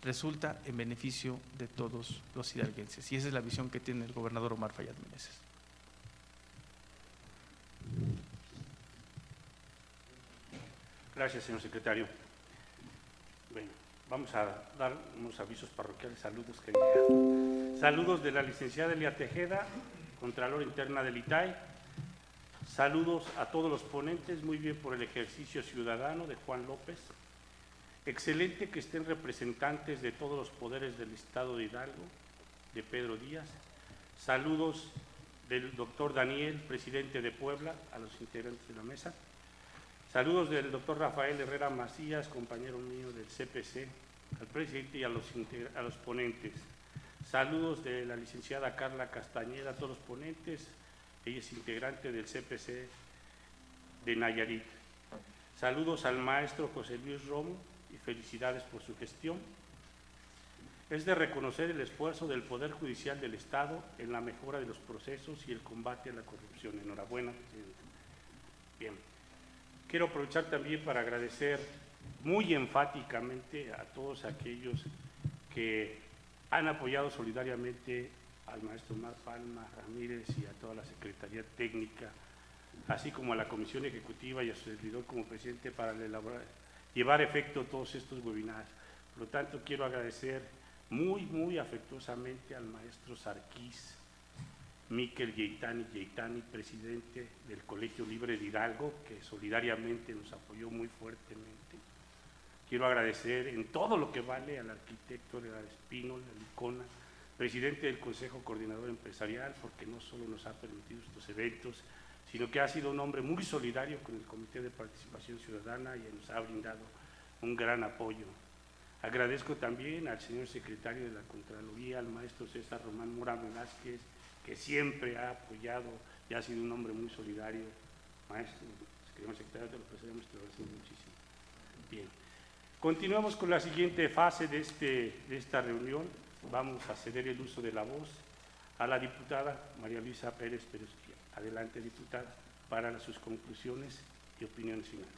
resulta en beneficio de todos los hidalguenses, y esa es la visión que tiene el gobernador Omar Fayad Meneses. Gracias, señor secretario. Bueno, vamos a dar unos avisos parroquiales, saludos que han llegado. Saludos de la licenciada Elia Tejeda, Contralor Interna del ITAI. Saludos a todos los ponentes, muy bien por el ejercicio ciudadano de Juan López. Excelente que estén representantes de todos los poderes del Estado de Hidalgo, de Pedro Díaz. Saludos del doctor Daniel, presidente de Puebla, a los integrantes de la mesa. Saludos del doctor Rafael Herrera Macías, compañero mío del CPC, al presidente y a los ponentes. Saludos de la licenciada Carla Castañeda, a todos los ponentes. Ella es integrante del CPC de Nayarit. Saludos al maestro José Luis Romo y felicidades por su gestión. Es de reconocer el esfuerzo del Poder Judicial del Estado en la mejora de los procesos y el combate a la corrupción. Enhorabuena, presidente. Bien. Quiero aprovechar también para agradecer muy enfáticamente a todos aquellos que han apoyado solidariamente al maestro Omar Palma Ramírez y a toda la Secretaría Técnica, así como a la Comisión Ejecutiva y a su servidor como presidente para llevar a efecto todos estos webinars. Por lo tanto, quiero agradecer muy afectuosamente al maestro Sarquís Miquel Yeitani, presidente del Colegio Libre de Hidalgo, que solidariamente nos apoyó muy fuertemente. Quiero agradecer en todo lo que vale al arquitecto Leonardo Espino, la Licona, presidente del Consejo Coordinador Empresarial, porque no solo nos ha permitido estos eventos, sino que ha sido un hombre muy solidario con el Comité de Participación Ciudadana y nos ha brindado un gran apoyo. Agradezco también al señor secretario de la Contraloría, al maestro César Román Mora Velázquez, que siempre ha apoyado y ha sido un hombre muy solidario. Maestro, señor secretario, te lo presentamos, te lo agradecemos muchísimo. Bien, continuamos con la siguiente fase de esta reunión. Vamos a ceder el uso de la voz a la diputada María Luisa Pérez Pérez. Adelante, diputada, para sus conclusiones y opiniones finales.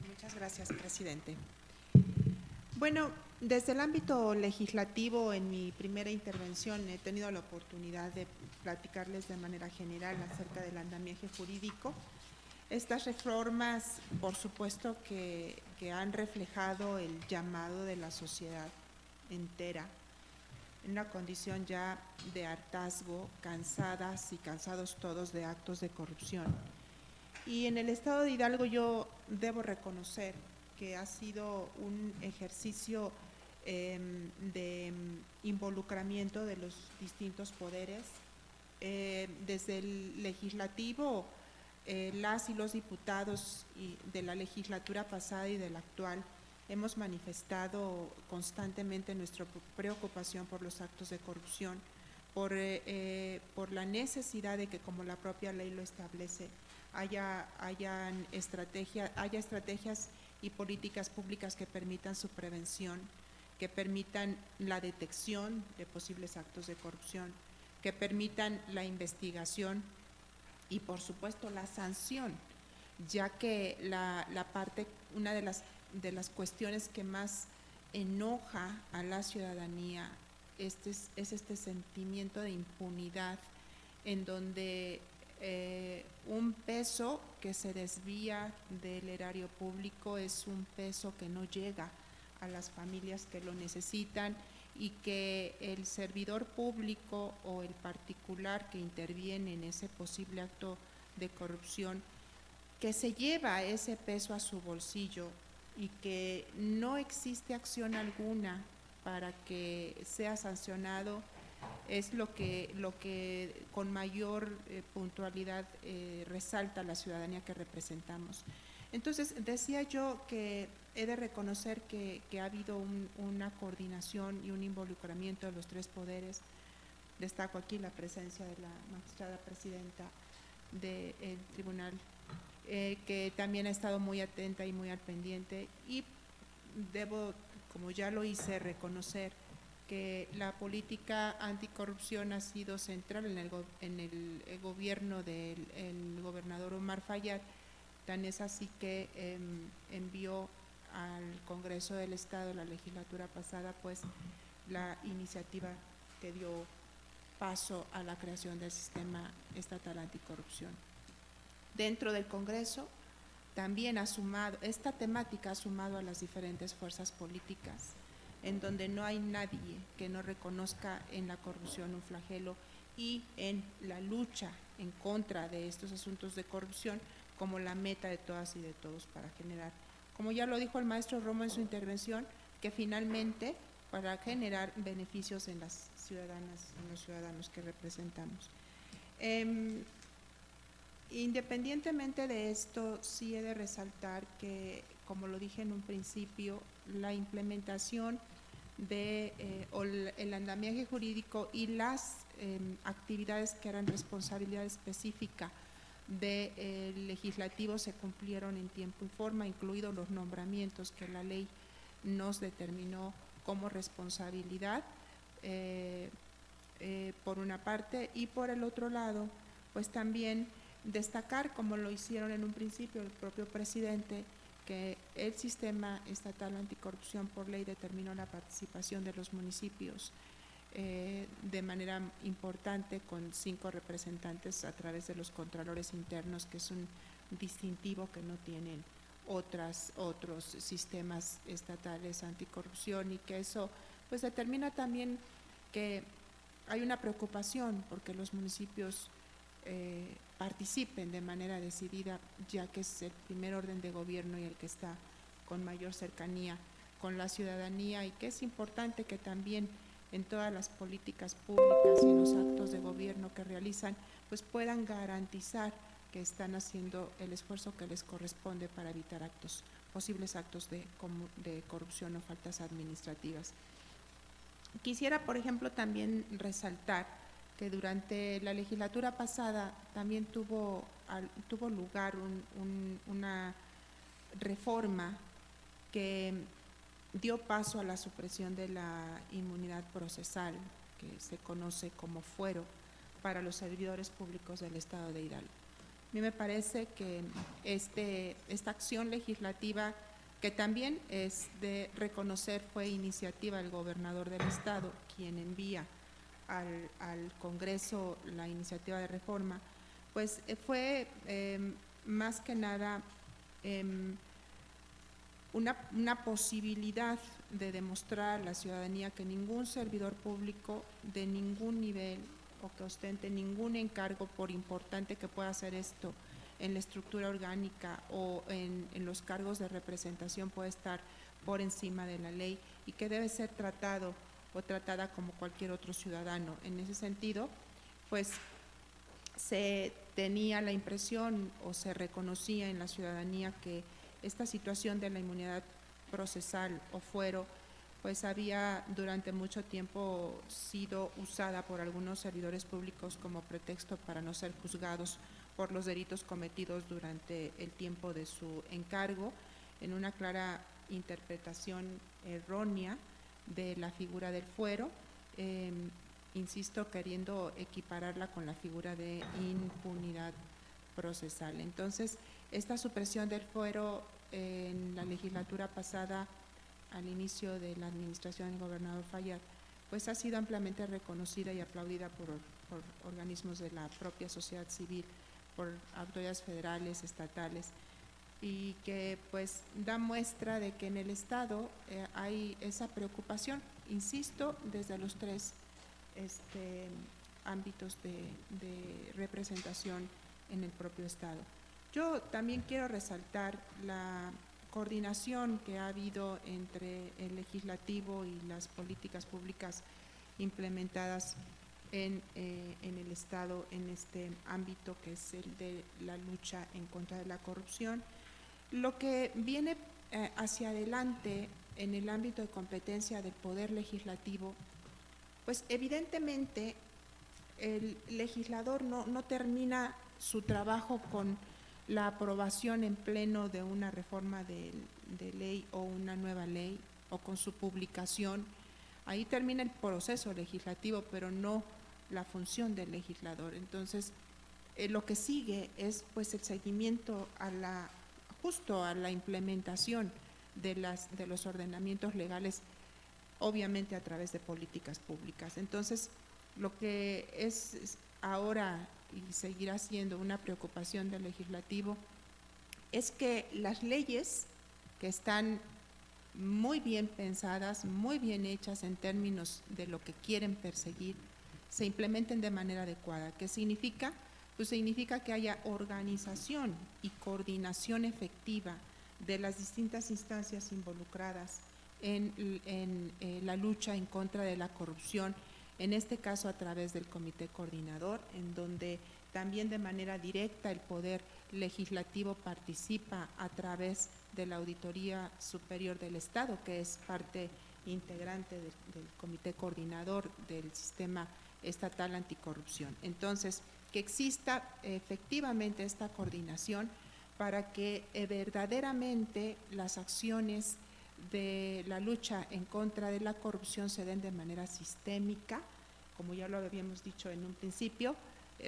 Muchas gracias, presidente. Bueno, desde el ámbito legislativo, en mi primera intervención he tenido la oportunidad de platicarles de manera general acerca del andamiaje jurídico. Estas reformas, por supuesto, que han reflejado el llamado de la sociedad entera, en una condición ya de hartazgo, cansadas y cansados todos de actos de corrupción. Y en el estado de Hidalgo yo debo reconocer que ha sido un ejercicio de involucramiento de los distintos poderes. Desde el legislativo, las y los diputados de la legislatura pasada y de la actual hemos manifestado constantemente nuestra preocupación por los actos de corrupción, por la necesidad de que, como la propia ley lo establece, haya estrategias y políticas públicas que permitan su prevención, que permitan la detección de posibles actos de corrupción, que permitan la investigación y, por supuesto, la sanción, ya que una de las cuestiones que más enoja a la ciudadanía es este sentimiento de impunidad, en donde un peso que se desvía del erario público es un peso que no llega a las familias que lo necesitan, y que el servidor público o el particular que interviene en ese posible acto de corrupción, que se lleva ese peso a su bolsillo y que no existe acción alguna para que sea sancionado, es lo que con mayor puntualidad resalta la ciudadanía que representamos. Entonces, decía yo que he de reconocer que ha habido una coordinación y un involucramiento de los tres poderes. Destaco aquí la presencia de la magistrada presidenta del tribunal, que también ha estado muy atenta y muy al pendiente, y debo, como ya lo hice, reconocer que la política anticorrupción ha sido central en el gobierno del gobernador Omar Fayad. Tan es así que envió al Congreso del Estado, la legislatura pasada, pues la iniciativa que dio paso a la creación del Sistema Estatal Anticorrupción. Dentro del Congreso también esta temática ha sumado a las diferentes fuerzas políticas, en donde no hay nadie que no reconozca en la corrupción un flagelo, y en la lucha en contra de estos asuntos de corrupción como la meta de todas y de todos para generar, como ya lo dijo el maestro Romo en su intervención, que finalmente para generar beneficios en las ciudadanas y los ciudadanos que representamos. Independientemente de esto, sí he de resaltar que, como lo dije en un principio, la implementación el andamiaje jurídico y las actividades que eran responsabilidad específica del legislativo se cumplieron en tiempo y forma, incluidos los nombramientos que la ley nos determinó como responsabilidad, por una parte, y por el otro lado, pues también destacar, como lo hicieron en un principio el propio presidente, que el Sistema Estatal Anticorrupción por ley determinó la participación de los municipios de manera importante, con 5 representantes a través de los contralores internos, que es un distintivo que no tienen otros sistemas estatales anticorrupción, y que eso pues determina también que hay una preocupación porque los municipios participen de manera decidida, ya que es el primer orden de gobierno y el que está con mayor cercanía con la ciudadanía, y que es importante que también en todas las políticas públicas y en los actos de gobierno que realizan, pues puedan garantizar que están haciendo el esfuerzo que les corresponde para evitar posibles actos de corrupción o faltas administrativas. Quisiera, por ejemplo, también resaltar que durante la legislatura pasada también tuvo lugar una reforma que dio paso a la supresión de la inmunidad procesal, que se conoce como fuero, para los servidores públicos del Estado de Hidalgo. A mí me parece que esta acción legislativa que también es de reconocer fue iniciativa del gobernador del estado, quien envía al Congreso la iniciativa de reforma, pues fue más que nada una posibilidad de demostrar a la ciudadanía que ningún servidor público de ningún nivel o que ostente ningún encargo, por importante que pueda ser esto en la estructura orgánica o en los cargos de representación, puede estar por encima de la ley y que debe ser tratado o tratada como cualquier otro ciudadano. En ese sentido, pues se tenía la impresión o se reconocía en la ciudadanía que esta situación de la inmunidad procesal o fuero pues había durante mucho tiempo sido usada por algunos servidores públicos como pretexto para no ser juzgados por los delitos cometidos durante el tiempo de su encargo, en una clara interpretación errónea de la figura del fuero, insisto, queriendo equipararla con la figura de impunidad procesal. Entonces, esta supresión del fuero en la legislatura pasada, al inicio de la administración del gobernador Fayad, pues ha sido ampliamente reconocida y aplaudida por organismos de la propia sociedad civil, por autoridades federales, estatales, y que pues da muestra de que en el Estado hay esa preocupación, insisto, desde los tres ámbitos de representación en el propio Estado. Yo también quiero resaltar la coordinación que ha habido entre el legislativo y las políticas públicas implementadas en el Estado en este ámbito que es el de la lucha en contra de la corrupción. Lo que viene hacia adelante en el ámbito de competencia del Poder Legislativo, pues evidentemente el legislador no termina su trabajo con la aprobación en pleno de una reforma de ley o una nueva ley o con su publicación. Ahí termina el proceso legislativo, pero no la función del legislador. Entonces, lo que sigue es pues el seguimiento justo a la implementación de los ordenamientos legales, obviamente a través de políticas públicas. Entonces, lo que es ahora y seguirá siendo una preocupación del legislativo es que las leyes que están muy bien pensadas, muy bien hechas en términos de lo que quieren perseguir, se implementen de manera adecuada. ¿Qué significa? Pues significa que haya organización y coordinación efectiva de las distintas instancias involucradas en la lucha en contra de la corrupción, en este caso a través del Comité Coordinador, en donde también de manera directa el Poder Legislativo participa a través de la Auditoría Superior del Estado, que es parte integrante del Comité Coordinador del Sistema Estatal Anticorrupción. Entonces, que exista efectivamente esta coordinación para que verdaderamente las acciones de la lucha en contra de la corrupción se den de manera sistémica, como ya lo habíamos dicho en un principio,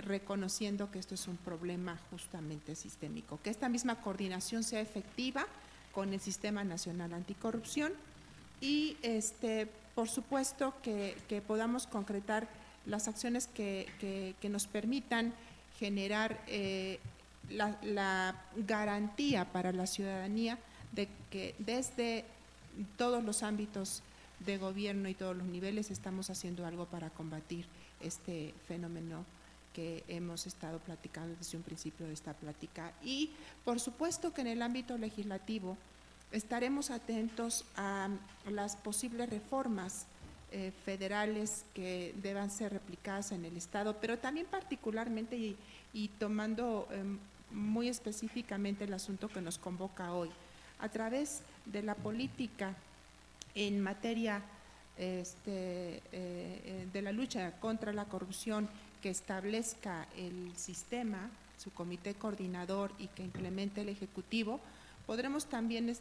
reconociendo que esto es un problema justamente sistémico, que esta misma coordinación sea efectiva con el Sistema Nacional Anticorrupción y por supuesto que podamos concretar las acciones que nos permitan generar la garantía para la ciudadanía de que desde todos los ámbitos de gobierno y todos los niveles estamos haciendo algo para combatir este fenómeno que hemos estado platicando desde un principio de esta plática. Y por supuesto que en el ámbito legislativo estaremos atentos a las posibles reformas federales que deban ser replicadas en el Estado, pero también particularmente y tomando muy específicamente el asunto que nos convoca hoy, a través de la política en materia de la lucha contra la corrupción que establezca el sistema, su comité coordinador y que implemente el Ejecutivo, podremos también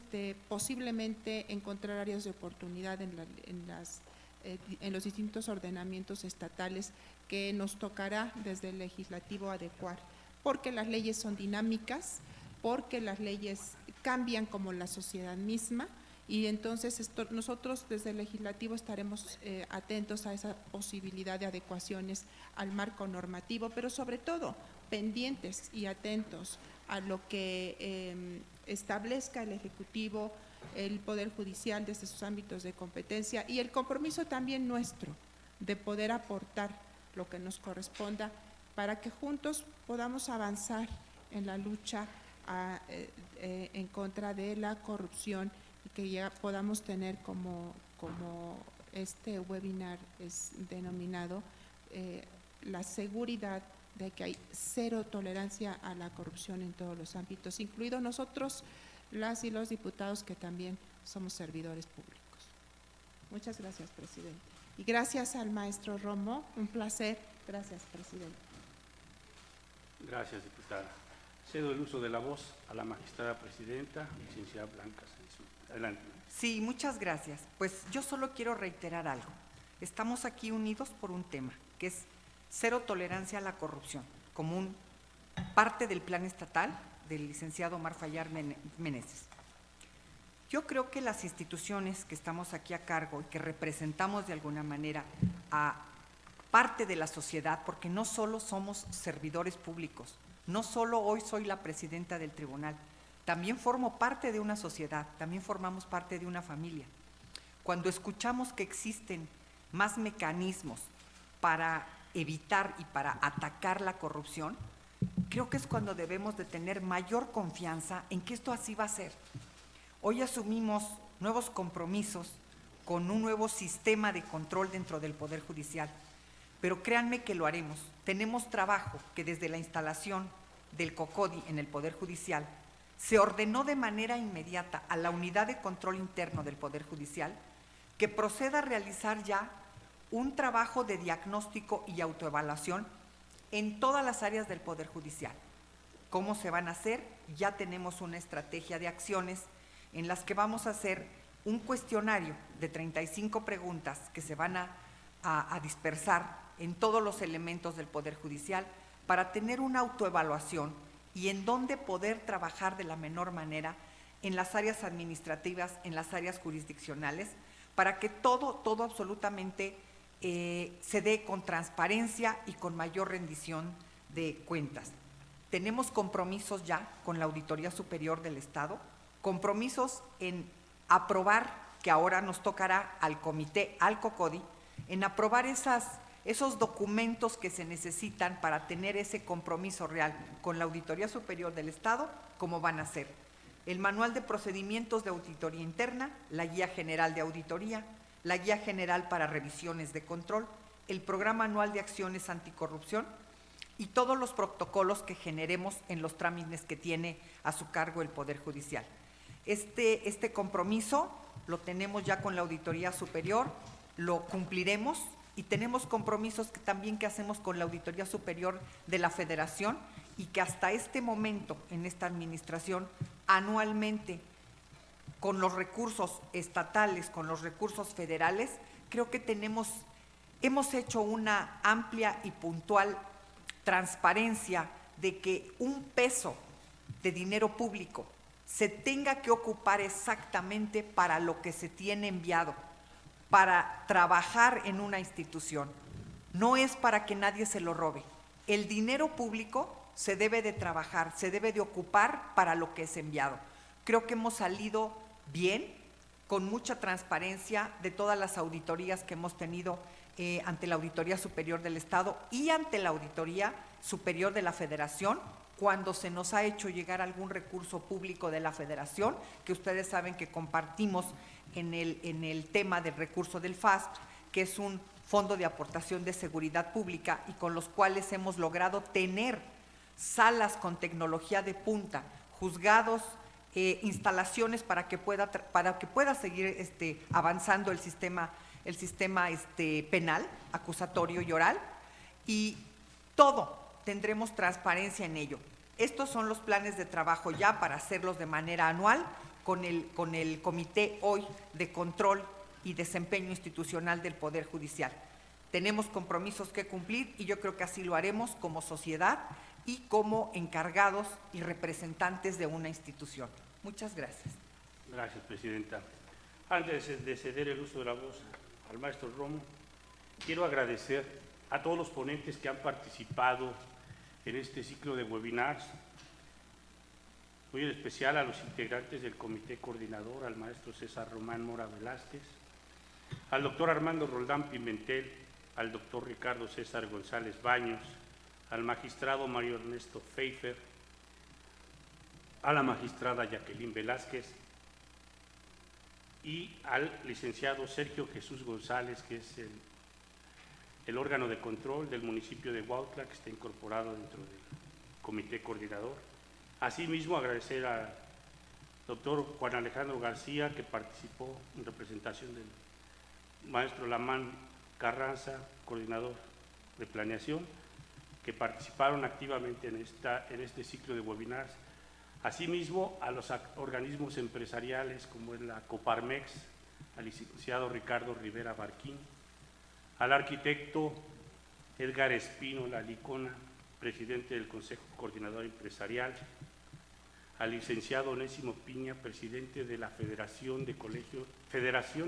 posiblemente encontrar áreas de oportunidad en los distintos ordenamientos estatales que nos tocará desde el legislativo adecuar, porque las leyes son dinámicas, porque las leyes cambian como la sociedad misma, y entonces nosotros desde el legislativo estaremos atentos a esa posibilidad de adecuaciones al marco normativo, pero sobre todo pendientes y atentos a lo que establezca el Ejecutivo, el Poder Judicial desde sus ámbitos de competencia, y el compromiso también nuestro de poder aportar lo que nos corresponda para que juntos podamos avanzar en la lucha en contra de la corrupción, y que ya podamos tener como este webinar es denominado, la seguridad de que hay cero tolerancia a la corrupción en todos los ámbitos, incluidos nosotros, las y los diputados que también somos servidores públicos. Muchas gracias, presidente. Y gracias al maestro Romo, un placer. Gracias, presidente. Gracias, diputada. Cedo el uso de la voz a la magistrada presidenta, licenciada Blanca Sáenz. Adelante. Sí, muchas gracias. Pues yo solo quiero reiterar algo. Estamos aquí unidos por un tema, que es cero tolerancia a la corrupción, como parte del plan estatal del licenciado Omar Fayad Meneses. Yo creo que las instituciones que estamos aquí a cargo y que representamos de alguna manera a parte de la sociedad, porque no solo somos servidores públicos, no solo hoy soy la presidenta del tribunal, también formo parte de una sociedad, también formamos parte de una familia. Cuando escuchamos que existen más mecanismos para evitar y para atacar la corrupción, creo que es cuando debemos de tener mayor confianza en que esto así va a ser. Hoy asumimos nuevos compromisos con un nuevo sistema de control dentro del Poder Judicial, pero créanme que lo haremos. Tenemos trabajo que desde la instalación del COCODI en el Poder Judicial se ordenó de manera inmediata a la Unidad de Control Interno del Poder Judicial que proceda a realizar ya un trabajo de diagnóstico y autoevaluación en todas las áreas del Poder Judicial. ¿Cómo se van a hacer? Ya tenemos una estrategia de acciones en las que vamos a hacer un cuestionario de 35 preguntas que se van a dispersar en todos los elementos del Poder Judicial para tener una autoevaluación y en dónde poder trabajar de la menor manera en las áreas administrativas, en las áreas jurisdiccionales, para que todo absolutamente se dé con transparencia y con mayor rendición de cuentas. Tenemos compromisos ya con la Auditoría Superior del Estado, compromisos en aprobar, que ahora nos tocará al comité, al COCODI, en aprobar esos documentos que se necesitan para tener ese compromiso real con la Auditoría Superior del Estado, como van a ser el Manual de Procedimientos de Auditoría Interna, la Guía General de Auditoría, la Guía General para Revisiones de Control, el Programa Anual de Acciones Anticorrupción y todos los protocolos que generemos en los trámites que tiene a su cargo el Poder Judicial. Este compromiso lo tenemos ya con la Auditoría Superior, lo cumpliremos, y tenemos compromisos que hacemos con la Auditoría Superior de la Federación, y que hasta este momento en esta administración anualmente, con los recursos estatales, con los recursos federales, creo que hemos hecho una amplia y puntual transparencia de que un peso de dinero público se tenga que ocupar exactamente para lo que se tiene enviado, para trabajar en una institución. No es para que nadie se lo robe. El dinero público se debe de trabajar, se debe de ocupar para lo que es enviado. Creo que hemos salido bien, con mucha transparencia de todas las auditorías que hemos tenido ante la Auditoría Superior del Estado y ante la Auditoría Superior de la Federación, cuando se nos ha hecho llegar algún recurso público de la Federación, que ustedes saben que compartimos en el tema del recurso del FAST, que es un fondo de aportación de seguridad pública, y con los cuales hemos logrado tener salas con tecnología de punta, juzgados, instalaciones para que pueda seguir avanzando el sistema penal, acusatorio y oral, y todo tendremos transparencia en ello. Estos son los planes de trabajo ya para hacerlos de manera anual con el Comité hoy de Control y Desempeño Institucional del Poder Judicial. Tenemos compromisos que cumplir y yo creo que así lo haremos como sociedad y como encargados y representantes de una institución. Muchas gracias. Gracias, Presidenta. Antes de ceder el uso de la voz al maestro Romo, quiero agradecer a todos los ponentes que han participado en este ciclo de webinars, muy en especial a los integrantes del Comité Coordinador, al maestro César Román Mora Velázquez, al doctor Armando Roldán Pimentel, al doctor Ricardo César González Baños, al magistrado Mario Ernesto Pfeiffer, a la magistrada Jacqueline Velázquez y al licenciado Sergio Jesús González, que es el órgano de control del municipio de Huautla, que está incorporado dentro del Comité Coordinador. Asimismo, agradecer al doctor Juan Alejandro García, que participó en representación del maestro Lamán Carranza, coordinador de planeación, que participaron activamente en este ciclo de webinars. Asimismo, a los organismos empresariales como es la Coparmex, al licenciado Ricardo Rivera Barquín, al arquitecto Edgar Espino Lalicona, presidente del Consejo Coordinador Empresarial, al licenciado Onésimo Piña, presidente de la Federación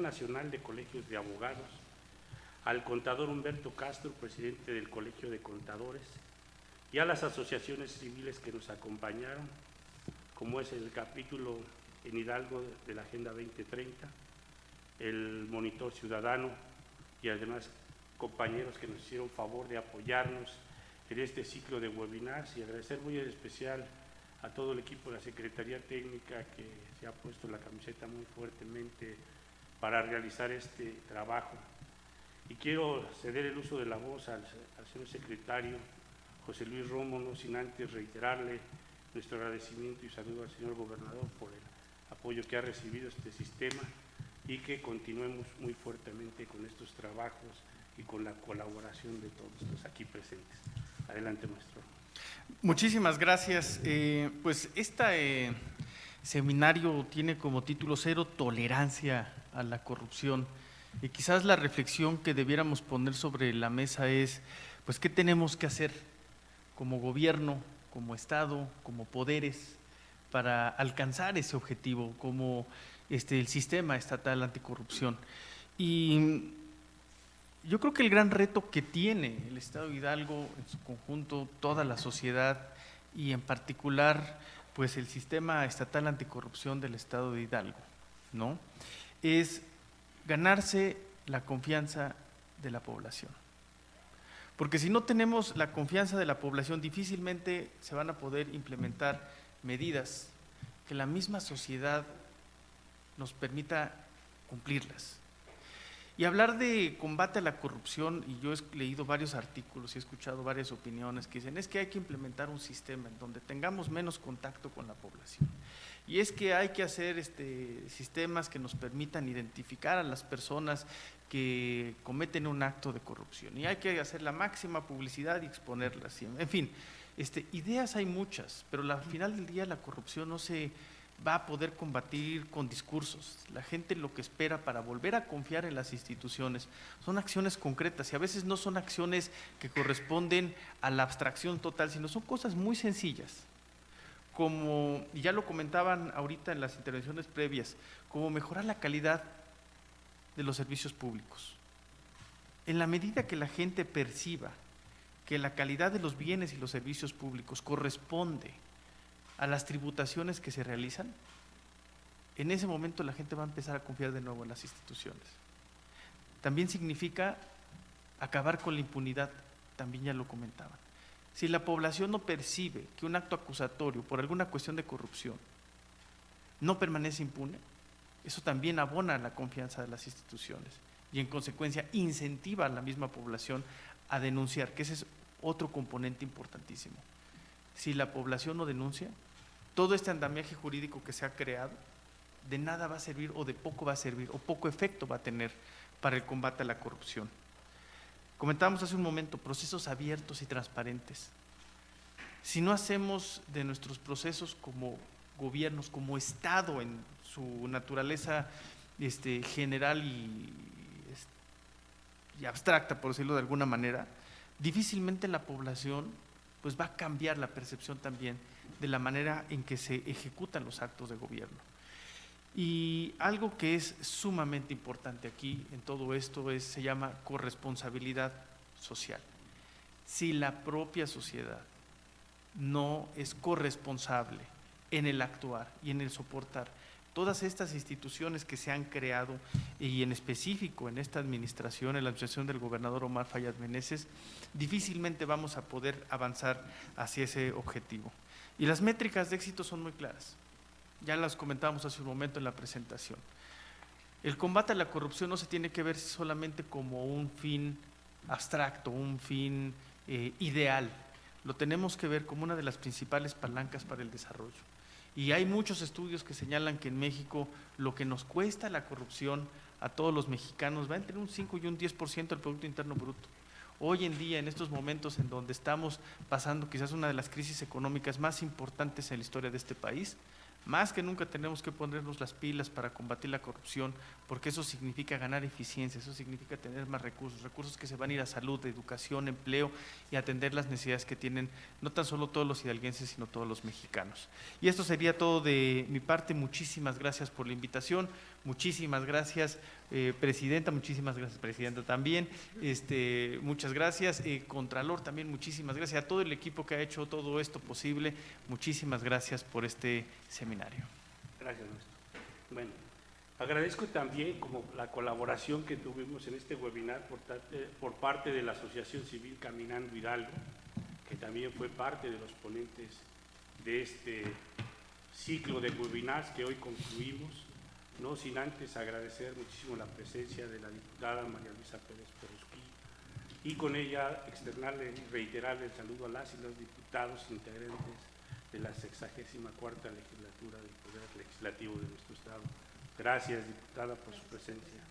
Nacional de Colegios de Abogados, al contador Humberto Castro, presidente del Colegio de Contadores, y a las asociaciones civiles que nos acompañaron, como es el capítulo en Hidalgo de la Agenda 2030, el Monitor Ciudadano y además compañeros que nos hicieron favor de apoyarnos en este ciclo de webinars, y agradecer muy en especial a todo el equipo de la Secretaría Técnica que se ha puesto la camiseta muy fuertemente para realizar este trabajo. Y quiero ceder el uso de la voz al señor secretario José Luis Romo, no sin antes reiterarle nuestro agradecimiento y saludo al señor gobernador por el apoyo que ha recibido este sistema y que continuemos muy fuertemente con estos trabajos y con la colaboración de todos los aquí presentes. Adelante, maestro. Muchísimas gracias. Pues este seminario tiene como título Cero Tolerancia a la Corrupción, y quizás la reflexión que debiéramos poner sobre la mesa es, pues, ¿qué tenemos que hacer como gobierno, como Estado, como poderes, para alcanzar ese objetivo, como el sistema estatal anticorrupción? Y yo creo que el gran reto que tiene el Estado de Hidalgo en su conjunto, toda la sociedad y en particular pues el sistema estatal anticorrupción del Estado de Hidalgo, ¿no?, es ganarse la confianza de la población. Porque si no tenemos la confianza de la población, difícilmente se van a poder implementar medidas que la misma sociedad nos permita cumplirlas. Y hablar de combate a la corrupción, y yo he leído varios artículos y he escuchado varias opiniones que dicen, es que hay que implementar un sistema en donde tengamos menos contacto con la población. Y es que hay que hacer sistemas que nos permitan identificar a las personas que cometen un acto de corrupción. Y hay que hacer la máxima publicidad y exponerlas. En fin, ideas hay muchas, pero al final del día la corrupción no se va a poder combatir con discursos. La gente lo que espera para volver a confiar en las instituciones son acciones concretas, y a veces no son acciones que corresponden a la abstracción total, sino son cosas muy sencillas, como ya lo comentaban ahorita en las intervenciones previas, como mejorar la calidad de los servicios públicos. En la medida que la gente perciba que la calidad de los bienes y los servicios públicos corresponde a las tributaciones que se realizan, en ese momento la gente va a empezar a confiar de nuevo en las instituciones. También significa acabar con la impunidad, también ya lo comentaban. Si la población no percibe que un acto acusatorio por alguna cuestión de corrupción no permanece impune, eso también abona la confianza de las instituciones y en consecuencia incentiva a la misma población a denunciar, que ese es otro componente importantísimo. Si la población no denuncia, todo este andamiaje jurídico que se ha creado de nada va a servir, o de poco va a servir, o poco efecto va a tener para el combate a la corrupción. Comentábamos hace un momento, procesos abiertos y transparentes. Si no hacemos de nuestros procesos como gobiernos, como Estado en su naturaleza general y abstracta, por decirlo de alguna manera, difícilmente la población pues va a cambiar la percepción también de la manera en que se ejecutan los actos de gobierno. Y algo que es sumamente importante aquí en todo esto se llama corresponsabilidad social. Si la propia sociedad no es corresponsable en el actuar y en el soportar todas estas instituciones que se han creado, y en específico en esta administración, en la administración del gobernador Omar Fayad Meneses, difícilmente vamos a poder avanzar hacia ese objetivo. Y las métricas de éxito son muy claras, ya las comentábamos hace un momento en la presentación. El combate a la corrupción no se tiene que ver solamente como un fin abstracto, un fin ideal, lo tenemos que ver como una de las principales palancas para el desarrollo. Y hay muchos estudios que señalan que en México lo que nos cuesta la corrupción a todos los mexicanos va entre un 5 y un 10% del Producto Interno Bruto. Hoy en día, en estos momentos en donde estamos pasando quizás una de las crisis económicas más importantes en la historia de este país, más que nunca tenemos que ponernos las pilas para combatir la corrupción, porque eso significa ganar eficiencia, eso significa tener más recursos, recursos que se van a ir a salud, educación, empleo y atender las necesidades que tienen no tan solo todos los hidalguenses, sino todos los mexicanos. Y esto sería todo de mi parte. Muchísimas gracias por la invitación, muchísimas gracias, Presidenta, muchísimas gracias, Presidenta, también, muchas gracias, Contralor también, muchísimas gracias a todo el equipo que ha hecho todo esto posible, muchísimas gracias por este seminario. Gracias, maestro. Bueno, agradezco también como la colaboración que tuvimos en este webinar por parte de la Asociación Civil Caminando Hidalgo, que también fue parte de los ponentes de este ciclo de webinars que hoy concluimos, no sin antes agradecer muchísimo la presencia de la diputada María Luisa Pérez Perusquí y con ella externarle y reiterarle el saludo a las y los diputados integrantes de la 64ª legislatura del Poder Legislativo de nuestro Estado. Gracias, diputada, por su presencia.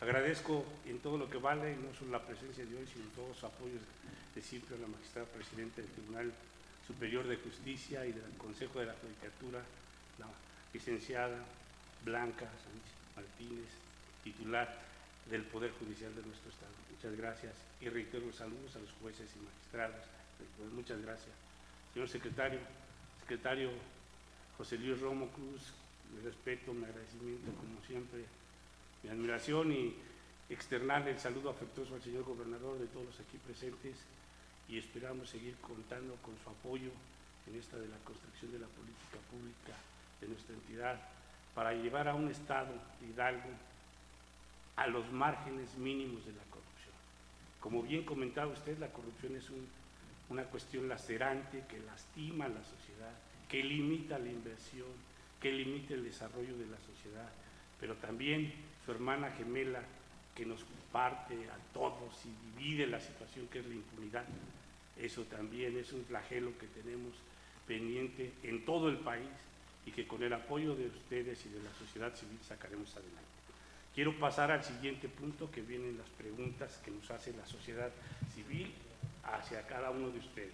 Agradezco en todo lo que vale, no solo la presencia de hoy, sino todos los apoyos de siempre a la magistrada presidenta del Tribunal Superior de Justicia y del Consejo de la Judicatura, la licenciada Blanca Sánchez Martínez, titular del Poder Judicial de nuestro Estado. Muchas gracias y reitero los saludos a los jueces y magistrados del Poder. Muchas gracias. Señor secretario José Luis Romo Cruz, mi respeto, mi agradecimiento, como siempre, mi admiración y externarle el saludo afectuoso al señor gobernador de todos los aquí presentes y esperamos seguir contando con su apoyo en esta de la construcción de la política pública de nuestra entidad para llevar a un Estado de Hidalgo a los márgenes mínimos de la corrupción. Como bien comentaba usted, la corrupción es una cuestión lacerante que lastima a la sociedad, que limita la inversión, que limita el desarrollo de la sociedad, pero también su hermana gemela que nos parte a todos y divide la situación que es la impunidad. Eso también es un flagelo que tenemos pendiente en todo el país y que con el apoyo de ustedes y de la sociedad civil sacaremos adelante. Quiero pasar al siguiente punto, que vienen las preguntas que nos hace la sociedad civil hacia cada uno de ustedes.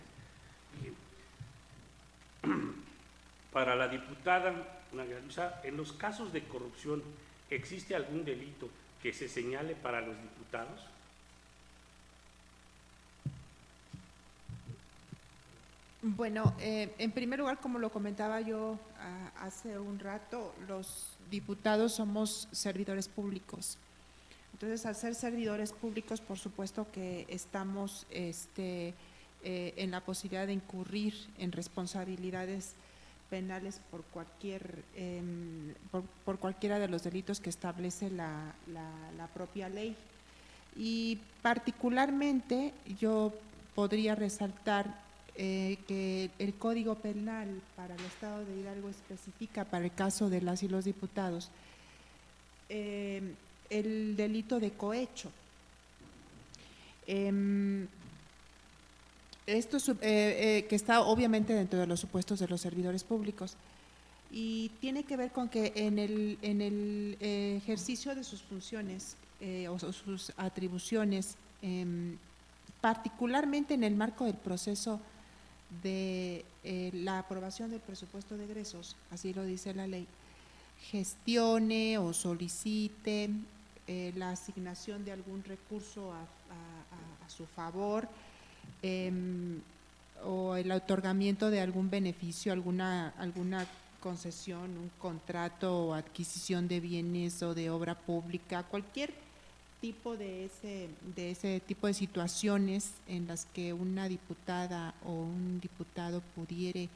Para la diputada María Luisa, en los casos de corrupción, ¿existe algún delito que se señale para los diputados? Bueno, en primer lugar, como lo comentaba yo hace un rato, los diputados somos servidores públicos. Entonces, al ser servidores públicos, por supuesto que estamos en la posibilidad de incurrir en responsabilidades penales por cualquiera de los delitos que establece la propia ley. Y particularmente yo podría resaltar que el Código Penal para el Estado de Hidalgo especifica para el caso de las y los diputados el delito de cohecho. Esto que está obviamente dentro de los supuestos de los servidores públicos y tiene que ver con que en el ejercicio de sus funciones o sus atribuciones, particularmente en el marco del proceso de la aprobación del presupuesto de egresos, así lo dice la ley, gestione o solicite la asignación de algún recurso a su favor, o el otorgamiento de algún beneficio, alguna concesión, un contrato o adquisición de bienes o de obra pública, cualquier tipo de ese tipo de situaciones en las que una diputada o un diputado pudiere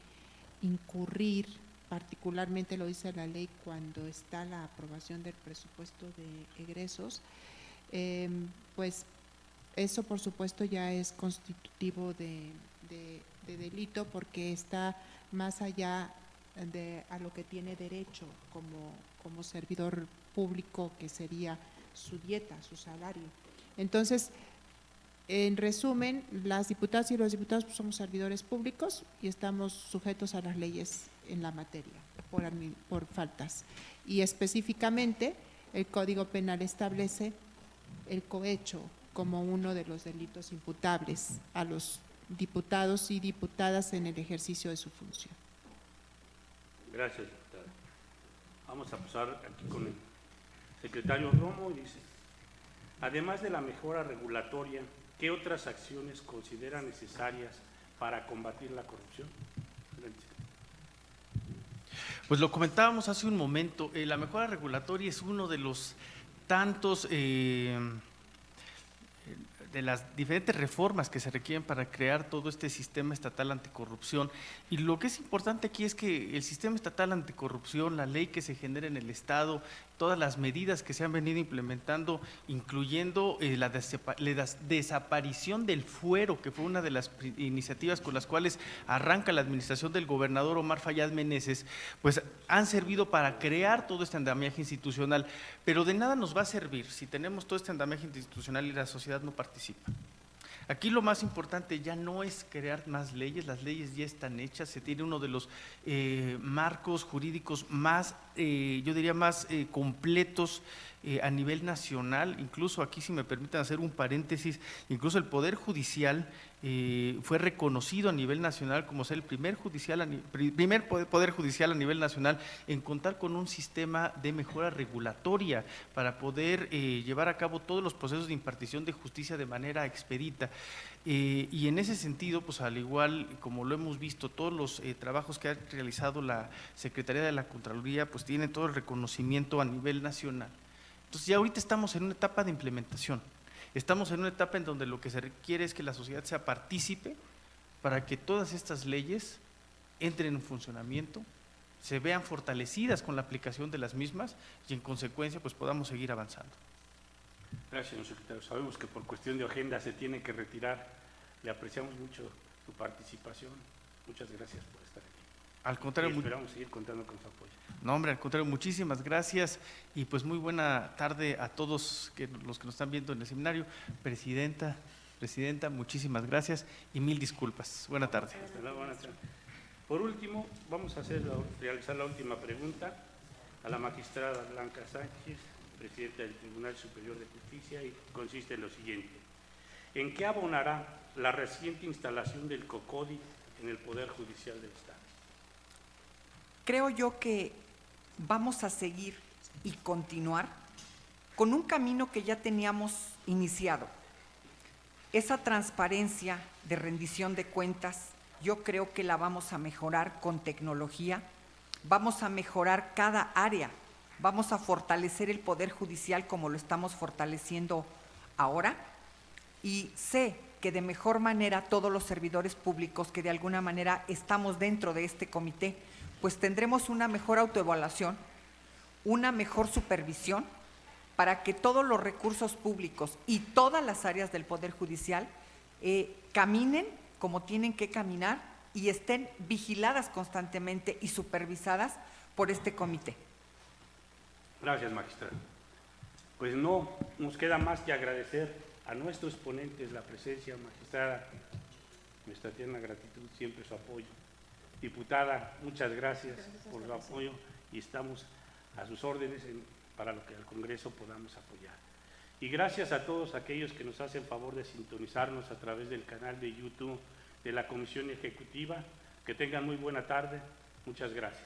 incurrir, particularmente lo dice la ley cuando está la aprobación del presupuesto de egresos, pues eso por supuesto ya es constitutivo de delito, porque está más allá de a lo que tiene derecho como servidor público, que sería su dieta, su salario. Entonces, en resumen, las diputadas y los diputados pues, somos servidores públicos y estamos sujetos a las leyes en la materia por faltas. Y específicamente, el Código Penal establece el cohecho como uno de los delitos imputables a los diputados y diputadas en el ejercicio de su función. Gracias, diputada. Vamos a pasar aquí con el secretario Romo y dice, además de la mejora regulatoria, ¿qué otras acciones considera necesarias para combatir la corrupción? Pues lo comentábamos hace un momento, la mejora regulatoria es uno de los tantos de las diferentes reformas que se requieren para crear todo este sistema estatal anticorrupción. Y lo que es importante aquí es que el sistema estatal anticorrupción, la ley que se genera en el Estado, todas las medidas que se han venido implementando, incluyendo la desaparición del fuero, que fue una de las iniciativas con las cuales arranca la administración del gobernador Omar Fayad Meneses, pues han servido para crear todo este andamiaje institucional. Pero de nada nos va a servir si tenemos todo este andamiaje institucional y la sociedad no participa. Aquí lo más importante ya no es crear más leyes, las leyes ya están hechas, se tiene uno de los marcos jurídicos más, yo diría más completos a nivel nacional. Incluso aquí, si me permiten hacer un paréntesis, incluso el Poder Judicial fue reconocido a nivel nacional como ser el primer poder judicial a nivel nacional en contar con un sistema de mejora regulatoria para poder llevar a cabo todos los procesos de impartición de justicia de manera expedita. Y en ese sentido, pues al igual como lo hemos visto, todos los trabajos que ha realizado la Secretaría de la Contraloría, pues tienen todo el reconocimiento a nivel nacional. Entonces ya ahorita estamos en una etapa de implementación. Estamos en una etapa en donde lo que se requiere es que la sociedad sea partícipe para que todas estas leyes entren en funcionamiento, se vean fortalecidas con la aplicación de las mismas y en consecuencia pues podamos seguir avanzando. Gracias, señor secretario. Sabemos que por cuestión de agenda se tiene que retirar. Le apreciamos mucho su participación. Muchas gracias por estar aquí. Al contrario, y esperamos seguir contando con su apoyo. No, hombre, al contrario, muchísimas gracias y pues muy buena tarde a todos los que nos están viendo en el seminario. Presidenta, muchísimas gracias y mil disculpas. Buena tarde. Hasta luego, buenas tardes. Por último, vamos a realizar la última pregunta a la magistrada Blanca Sánchez, presidenta del Tribunal Superior de Justicia, y consiste en lo siguiente. ¿En qué abonará la reciente instalación del COCODI en el Poder Judicial del Estado? Creo yo que vamos a seguir y continuar con un camino que ya teníamos iniciado. Esa transparencia de rendición de cuentas, yo creo que la vamos a mejorar con tecnología, vamos a mejorar cada área, vamos a fortalecer el Poder Judicial como lo estamos fortaleciendo ahora, y sé que de mejor manera todos los servidores públicos que de alguna manera estamos dentro de este comité, pues tendremos una mejor autoevaluación, una mejor supervisión para que todos los recursos públicos y todas las áreas del Poder Judicial caminen como tienen que caminar y estén vigiladas constantemente y supervisadas por este comité. Gracias, magistrado. Pues no nos queda más que agradecer a nuestros ponentes la presencia, magistrada, nuestra tierna gratitud, siempre su apoyo. Diputada, muchas gracias por su apoyo y estamos a sus órdenes para lo que al Congreso podamos apoyar. Y gracias a todos aquellos que nos hacen favor de sintonizarnos a través del canal de YouTube de la Comisión Ejecutiva. Que tengan muy buena tarde. Muchas gracias.